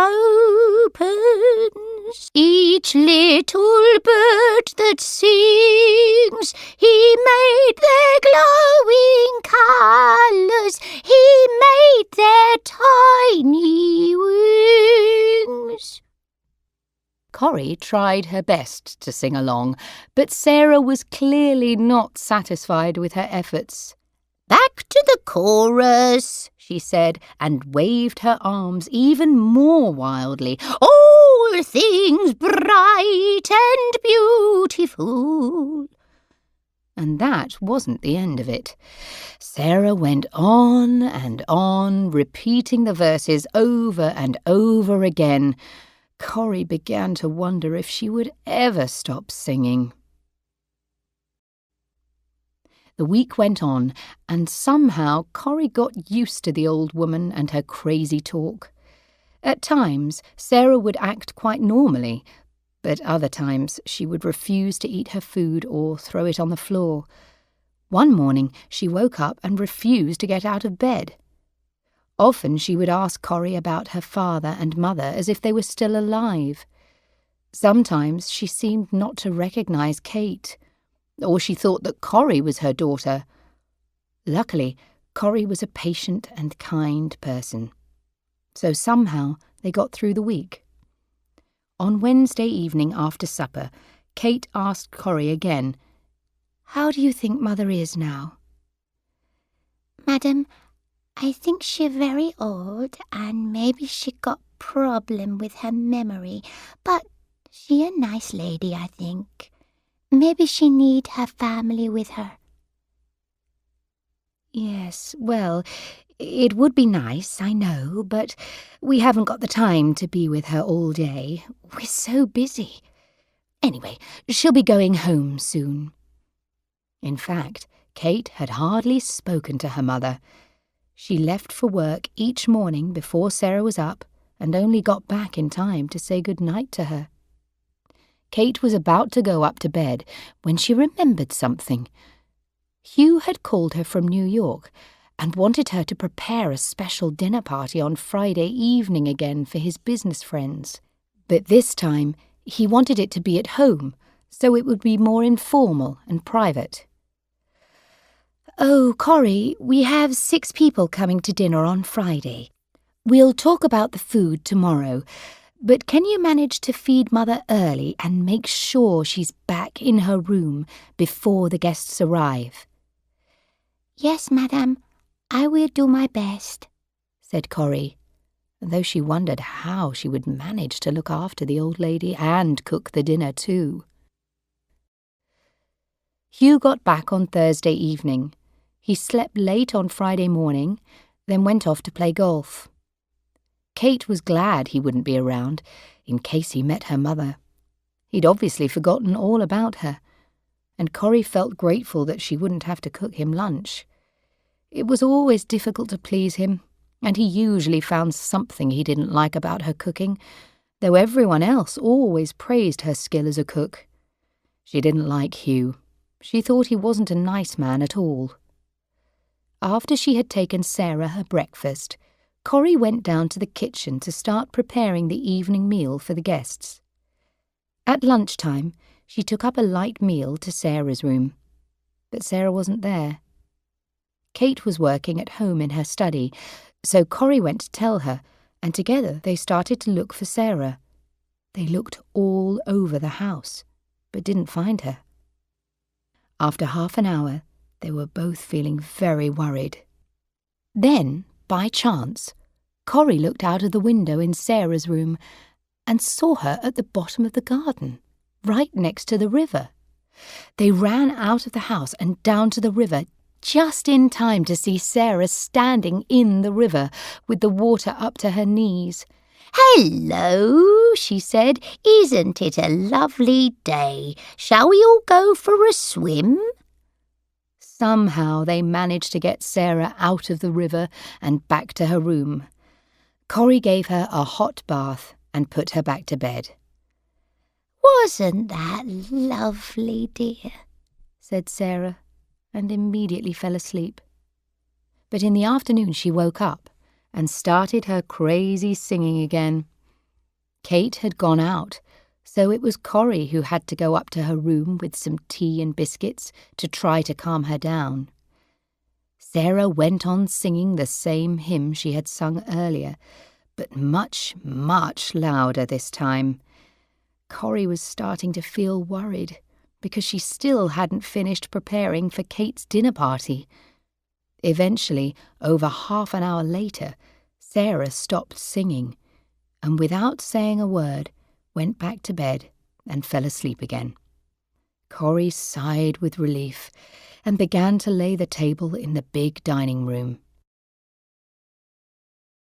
opens, each little bird that sings, he made their glowing colours, he made their tiny wings. Corrie tried her best to sing along, but Sarah was clearly not satisfied with her efforts. Back to the chorus, she said, and waved her arms even more wildly. All things bright and beautiful. And that wasn't the end of it. Sarah went on and on, repeating the verses over and over again. Corrie began to wonder if she would ever stop singing. The week went on, and somehow Corrie got used to the old woman and her crazy talk. At times, Sarah would act quite normally, but other times she would refuse to eat her food or throw it on the floor. One morning she woke up and refused to get out of bed. Often she would ask Corrie about her father and mother as if they were still alive. Sometimes she seemed not to recognise Kate, or she thought that Corrie was her daughter. Luckily, Corrie was a patient and kind person, so somehow they got through the week. On Wednesday evening after supper, Kate asked Corrie again, "How do you think Mother is now?" Madam, I think she very old, and maybe she got problem with her memory, but she a nice lady, I think. Maybe she need her family with her. Yes, well, it would be nice, I know, but we haven't got the time to be with her all day. We're so busy. Anyway, she'll be going home soon. In fact, Kate had hardly spoken to her mother. She left for work each morning before Sarah was up and only got back in time to say good night to her. Kate was about to go up to bed when she remembered something. Hugh had called her from New York and wanted her to prepare a special dinner party on Friday evening again for his business friends. But this time he wanted it to be at home, so it would be more informal and private. "Oh, Corrie, we have 6 people coming to dinner on Friday. We'll talk about the food tomorrow, but can you manage to feed Mother early and make sure she's back in her room before the guests arrive?" "Yes, madam, I will do my best," said Corrie, though she wondered how she would manage to look after the old lady and cook the dinner too. Hugh got back on Thursday evening. He slept late on Friday morning, then went off to play golf. Kate was glad he wouldn't be around, in case he met her mother. He'd obviously forgotten all about her, and Corrie felt grateful that she wouldn't have to cook him lunch. It was always difficult to please him, and he usually found something he didn't like about her cooking, though everyone else always praised her skill as a cook. She didn't like Hugh. She thought he wasn't a nice man at all. After she had taken Sarah her breakfast, Corrie went down to the kitchen to start preparing the evening meal for the guests. At lunchtime, she took up a light meal to Sarah's room, but Sarah wasn't there. Kate was working at home in her study, so Corrie went to tell her, and together they started to look for Sarah. They looked all over the house, but didn't find her. After half an hour, they were both feeling very worried. Then, by chance, Corrie looked out of the window in Sarah's room and saw her at the bottom of the garden, right next to the river. They ran out of the house and down to the river just in time to see Sarah standing in the river with the water up to her knees. "Hello," she said. "Isn't it a lovely day? Shall we all go for a swim?" Somehow they managed to get Sarah out of the river and back to her room. Corrie gave her a hot bath and put her back to bed. "Wasn't that lovely, dear?" said Sarah, and immediately fell asleep. But in the afternoon she woke up and started her crazy singing again. Kate had gone out, so it was Corrie who had to go up to her room with some tea and biscuits to try to calm her down. Sarah went on singing the same hymn she had sung earlier, but much, much louder this time. Corrie was starting to feel worried because she still hadn't finished preparing for Kate's dinner party. Eventually, over half an hour later, Sarah stopped singing and without saying a word went back to bed and fell asleep again. Corrie sighed with relief and began to lay the table in the big dining room.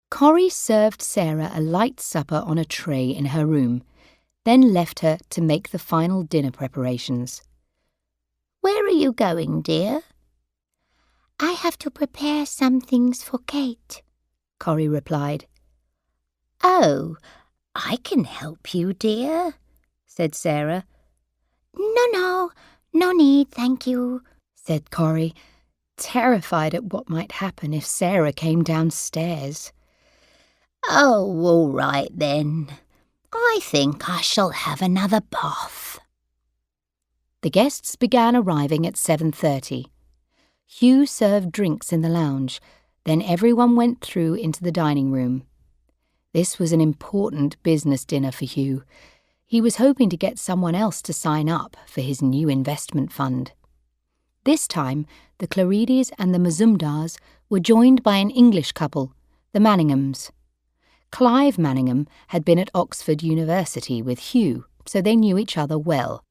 Corrie served Sarah a light supper on a tray in her room, then left her to make the final dinner preparations. "Where are you going, dear?" "I have to prepare some things for Kate," Corrie replied. "Oh, I can help you, dear," said Sarah. No need, thank you," said Corrie, terrified at what might happen if Sarah came downstairs. "Oh, all right then. I think I shall have another bath." The guests began arriving at 7:30. Hugh served drinks in the lounge, then everyone went through into the dining room. This was an important business dinner for Hugh. He was hoping to get someone else to sign up for his new investment fund. This time, the Claridis and the Mazumdars were joined by an English couple, the Manninghams. Clive Manningham had been at Oxford University with Hugh, so they knew each other well.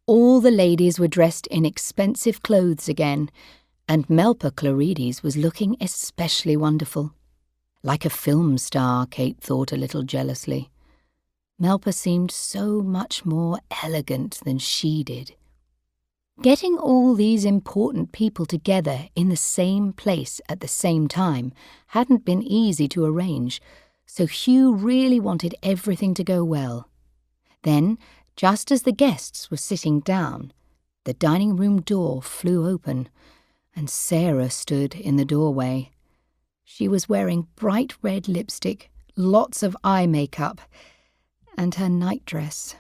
All the ladies were dressed in expensive clothes again, and Melpa Claridis was looking especially wonderful. Like a film star, Kate thought a little jealously. Melpa seemed so much more elegant than she did. Getting all these important people together in the same place at the same time hadn't been easy to arrange, so Hugh really wanted everything to go well. Then, just as the guests were sitting down, the dining room door flew open, and Sarah stood in the doorway. She was wearing bright red lipstick, lots of eye makeup, and her nightdress.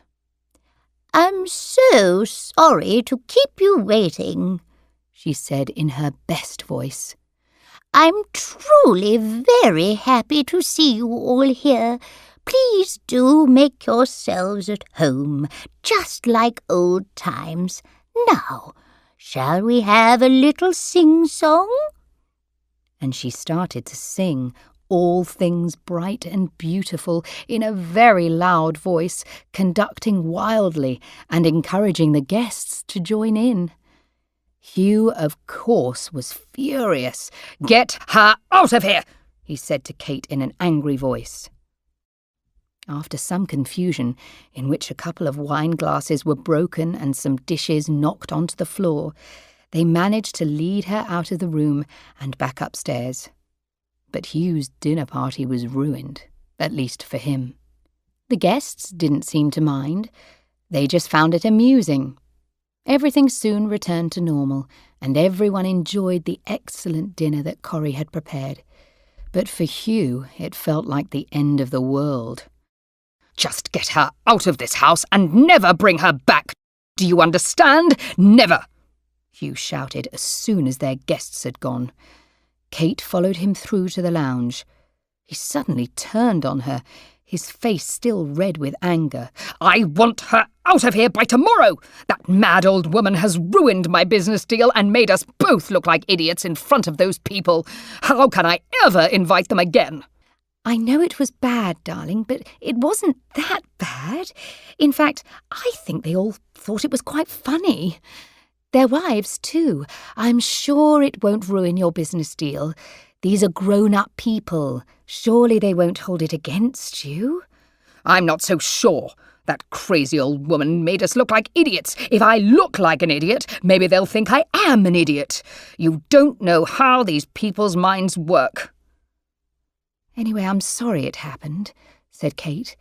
"I'm so sorry to keep you waiting," she said in her best voice. "I'm truly very happy to see you all here. Please do make yourselves at home, just like old times. Now, shall we have a little sing-song?" And she started to sing All Things Bright and Beautiful in a very loud voice, conducting wildly and encouraging the guests to join in. Hugh, of course, was furious. "Get her out of here!" he said to Kate in an angry voice. After some confusion, in which a couple of wine glasses were broken and some dishes knocked onto the floor, they managed to lead her out of the room and back upstairs. But Hugh's dinner party was ruined, at least for him. The guests didn't seem to mind. They just found it amusing. Everything soon returned to normal, and everyone enjoyed the excellent dinner that Corrie had prepared. But for Hugh, it felt like the end of the world. "Just get her out of this house and never bring her back! Do you understand? Never!" Hugh shouted as soon as their guests had gone. Kate followed him through to the lounge. He suddenly turned on her, his face still red with anger. "I want her out of here by tomorrow! That mad old woman has ruined my business deal and made us both look like idiots in front of those people. How can I ever invite them again?" I know it was bad, darling, but it wasn't that bad. In fact, I think they all thought it was quite funny. Their wives, too. I'm sure it won't ruin your business deal. These are grown-up people. Surely they won't hold it against you. I'm not so sure. That crazy old woman made us look like idiots. If I look like an idiot, maybe they'll think I am an idiot. You don't know how these people's minds work. Anyway, I'm sorry it happened, said Kate.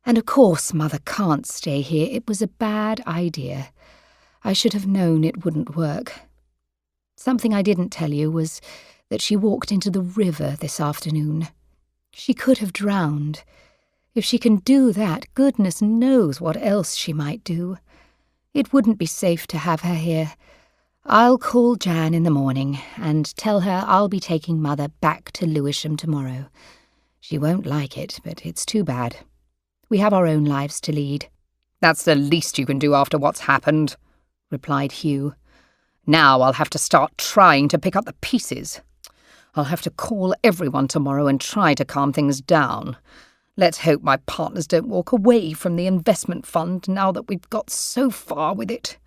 And of course Mother can't stay here. It was a bad idea. I should have known it wouldn't work. Something I didn't tell you was that she walked into the river this afternoon. She could have drowned. If she can do that, goodness knows what else she might do. It wouldn't be safe to have her here. I'll call Jan in the morning and tell her I'll be taking Mother back to Lewisham tomorrow. She won't like it, but it's too bad. We have our own lives to lead. That's the least you can do after what's happened, replied Hugh. Now I'll have to start trying to pick up the pieces. I'll have to call everyone tomorrow and try to calm things down. Let's hope my partners don't walk away from the investment fund now that we've got so far with it.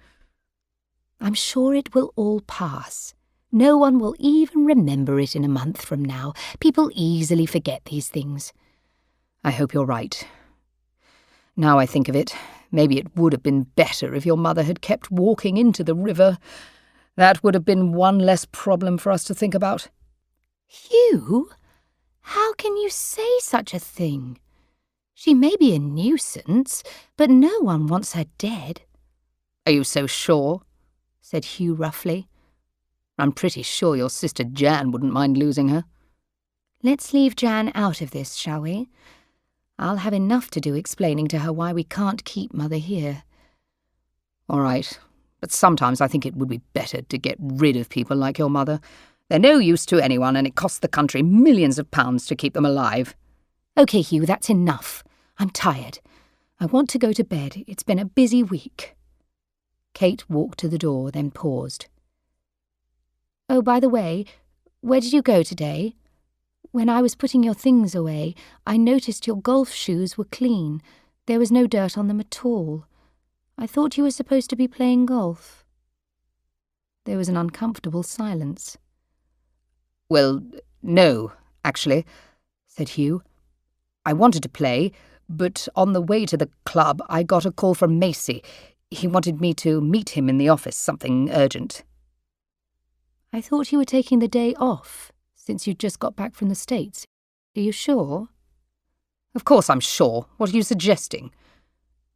I'm sure it will all pass. No one will even remember it in a month from now. People easily forget these things. I hope you're right. Now I think of it, maybe it would have been better if your mother had kept walking into the river. That would have been one less problem for us to think about. Hugh? How can you say such a thing? She may be a nuisance, but no one wants her dead. Are you so sure? Said Hugh roughly. I'm pretty sure your sister Jan wouldn't mind losing her. Let's leave Jan out of this, shall we? I'll have enough to do explaining to her why we can't keep Mother here. All right, but sometimes I think it would be better to get rid of people like your mother. They're no use to anyone, and it costs the country millions of pounds to keep them alive. OK, Hugh, that's enough. I'm tired. I want to go to bed. It's been a busy week. Kate walked to the door, then paused. Oh, by the way, where did you go today? When I was putting your things away, I noticed your golf shoes were clean. There was no dirt on them at all. I thought you were supposed to be playing golf. There was an uncomfortable silence. Well, no, actually, said Hugh. I wanted to play, but on the way to the club I got a call from Macy. He wanted me to meet him in the office, something urgent. I thought you were taking the day off, since you'd just got back from the States. Are you sure? Of course I'm sure. What are you suggesting?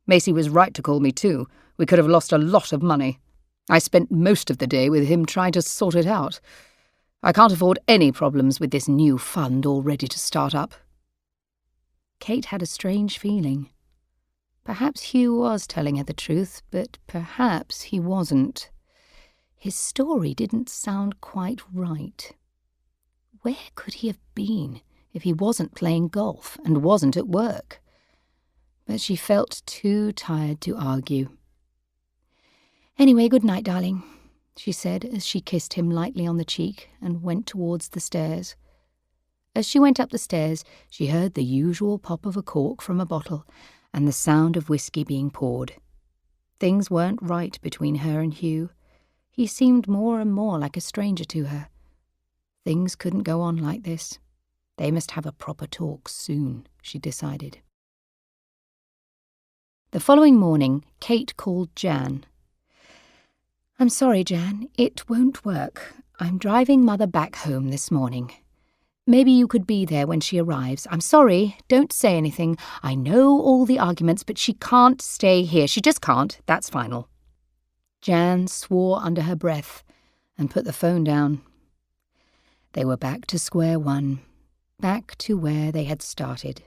Macy was right to call me too. We could have lost a lot of money. I spent most of the day with him trying to sort it out. I can't afford any problems with this new fund all ready to start up. Kate had a strange feeling. Perhaps Hugh was telling her the truth, but perhaps he wasn't. His story didn't sound quite right. Where could he have been if he wasn't playing golf and wasn't at work? But she felt too tired to argue. Anyway, good night, darling, she said as she kissed him lightly on the cheek and went towards the stairs. As she went up the stairs, she heard the usual pop of a cork from a bottle and the sound of whiskey being poured. Things weren't right between her and Hugh. He seemed more and more like a stranger to her. Things couldn't go on like this. They must have a proper talk soon, she decided. The following morning, Kate called Jan. I'm sorry, Jan, it won't work. I'm driving Mother back home this morning. Maybe you could be there when she arrives. I'm sorry, don't say anything. I know all the arguments, but she can't stay here. She just can't. That's final. Jan swore under her breath and put the phone down. They were back to square one, back to where they had started.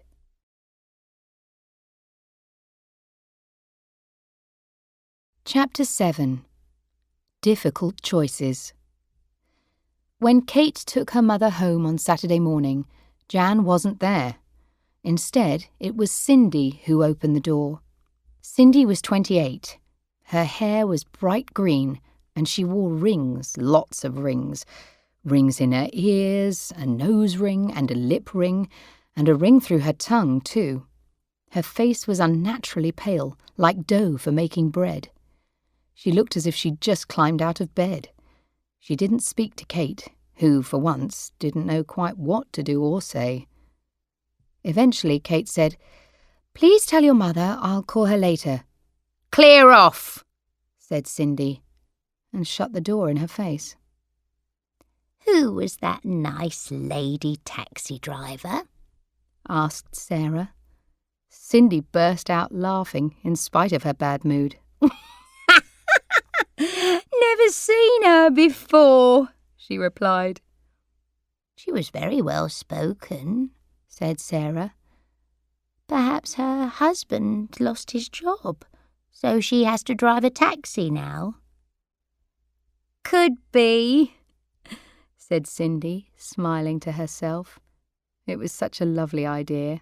Chapter 7. Difficult Choices. When Kate took her mother home on Saturday morning, Jan wasn't there. Instead, it was Cindy who opened the door. Cindy was 28. Her hair was bright green, and she wore rings, lots of rings. Rings in her ears, a nose ring and a lip ring, and a ring through her tongue, too. Her face was unnaturally pale, like dough for making bread. She looked as if she'd just climbed out of bed. She didn't speak to Kate, who, for once, didn't know quite what to do or say. Eventually, Kate said, "Please tell your mother I'll call her later." "Clear off," said Cindy, and shut the door in her face. Who was that nice lady taxi driver? Asked Sarah. Cindy burst out laughing in spite of her bad mood. "Never seen her before," she replied. She was very well spoken, Said Sarah. Perhaps her husband lost his job, so she has to drive a taxi now. "Could be," Said Cindy, smiling to herself. It was such a lovely idea.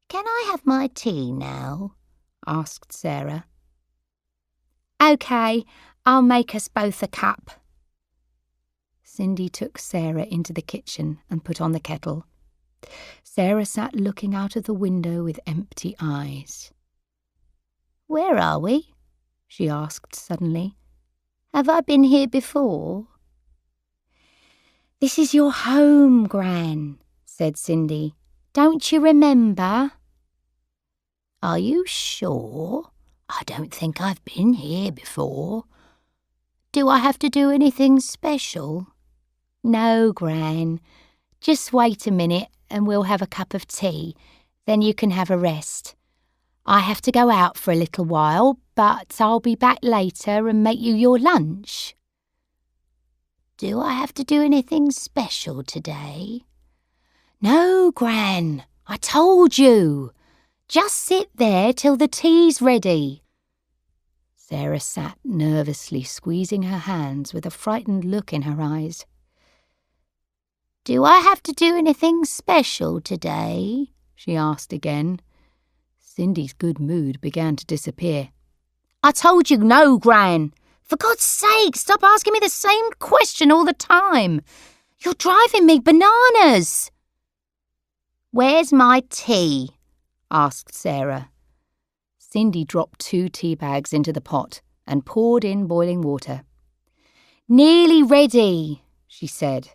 Can I have my tea now? Asked Sarah. "OK, I'll make us both a cup." Cindy took Sarah into the kitchen and put on the kettle. Sarah sat looking out of the window with empty eyes. Where are we? She asked suddenly. Have I been here before? "This is your home, Gran," said Cindy. "Don't you remember?" Are you sure? I don't think I've been here before. Do I have to do anything special? "No, Gran. Just wait a minute and we'll have a cup of tea. Then you can have a rest. I have to go out for a little while, but I'll be back later and make you your lunch." Do I have to do anything special today? "No, Gran. I told you. Just sit there till the tea's ready." Sarah sat nervously squeezing her hands with a frightened look in her eyes. Do I have to do anything special today? She asked again. Cindy's good mood began to disappear. "I told you no, Gran. For God's sake, stop asking me the same question all the time. You're driving me bananas." Where's my tea? Asked Sarah. Cindy dropped 2 tea bags into the pot and poured in boiling water. "Nearly ready," she said.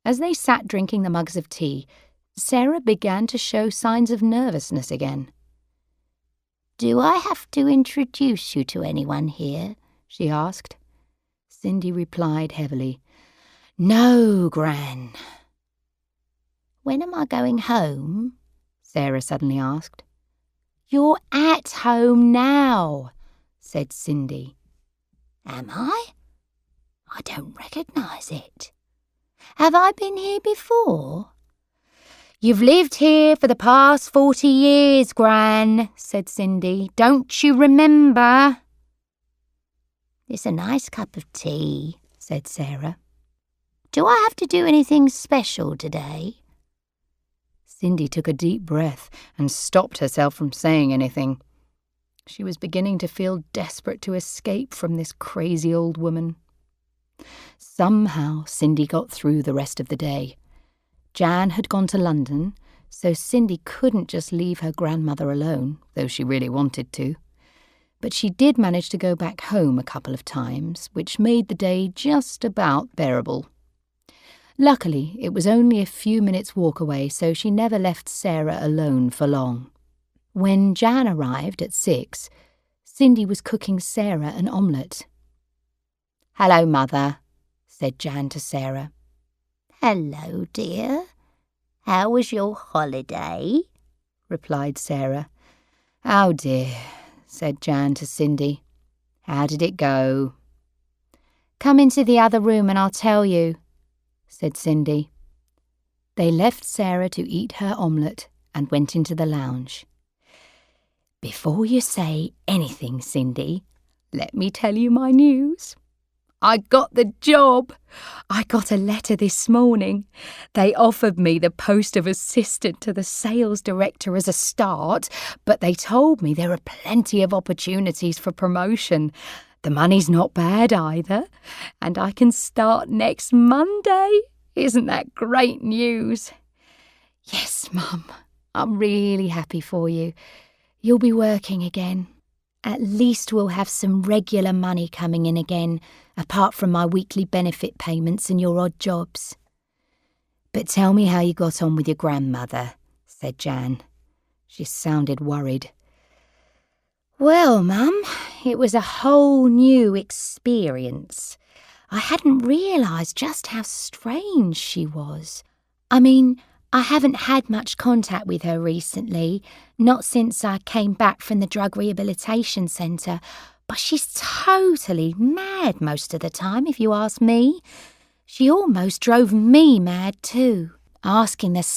As they sat drinking the mugs of tea, Sarah began to show signs of nervousness again. Do I have to introduce you to anyone here? She asked. Cindy replied heavily, "No, Gran." When am I going home? Sarah suddenly asked. "You're at home now," said Cindy. Am I? I don't recognise it. Have I been here before? "You've lived here for the past 40 years, Gran," said Cindy. "Don't you remember?" It's a nice cup of tea, said Sarah. Do I have to do anything special today? Cindy took a deep breath and stopped herself from saying anything. She was beginning to feel desperate to escape from this crazy old woman. Somehow Cindy got through the rest of the day. Jan had gone to London, so Cindy couldn't just leave her grandmother alone, though she really wanted to. But she did manage to go back home a couple of times, which made the day just about bearable. Luckily, it was only a few minutes' walk away, so she never left Sarah alone for long. When Jan arrived at 6, Cindy was cooking Sarah an omelette. "Hello, Mother," said Jan to Sarah. Hello, dear. How was your holiday? Replied Sarah. "Oh dear," said Jan to Cindy. "How did it go?" "Come into the other room and I'll tell you," said Cindy. They left Sarah to eat her omelette and went into the lounge. "Before you say anything, Cindy, let me tell you my news. I got the job. I got a letter this morning. They offered me the post of assistant to the sales director as a start, but they told me there are plenty of opportunities for promotion. The money's not bad either, and I can start next Monday. Isn't that great news?" Yes, Mum. I'm really happy for you. You'll be working again. At least we'll have some regular money coming in again, apart from my weekly benefit payments and your odd jobs. But tell me how you got on with your grandmother, said Jan. She sounded worried. Well, Mum, it was a whole new experience. I hadn't realised just how strange she was. I mean, I haven't had much contact with her recently, not since I came back from the drug rehabilitation centre, but she's totally mad most of the time, if you ask me. She almost drove me mad too, asking the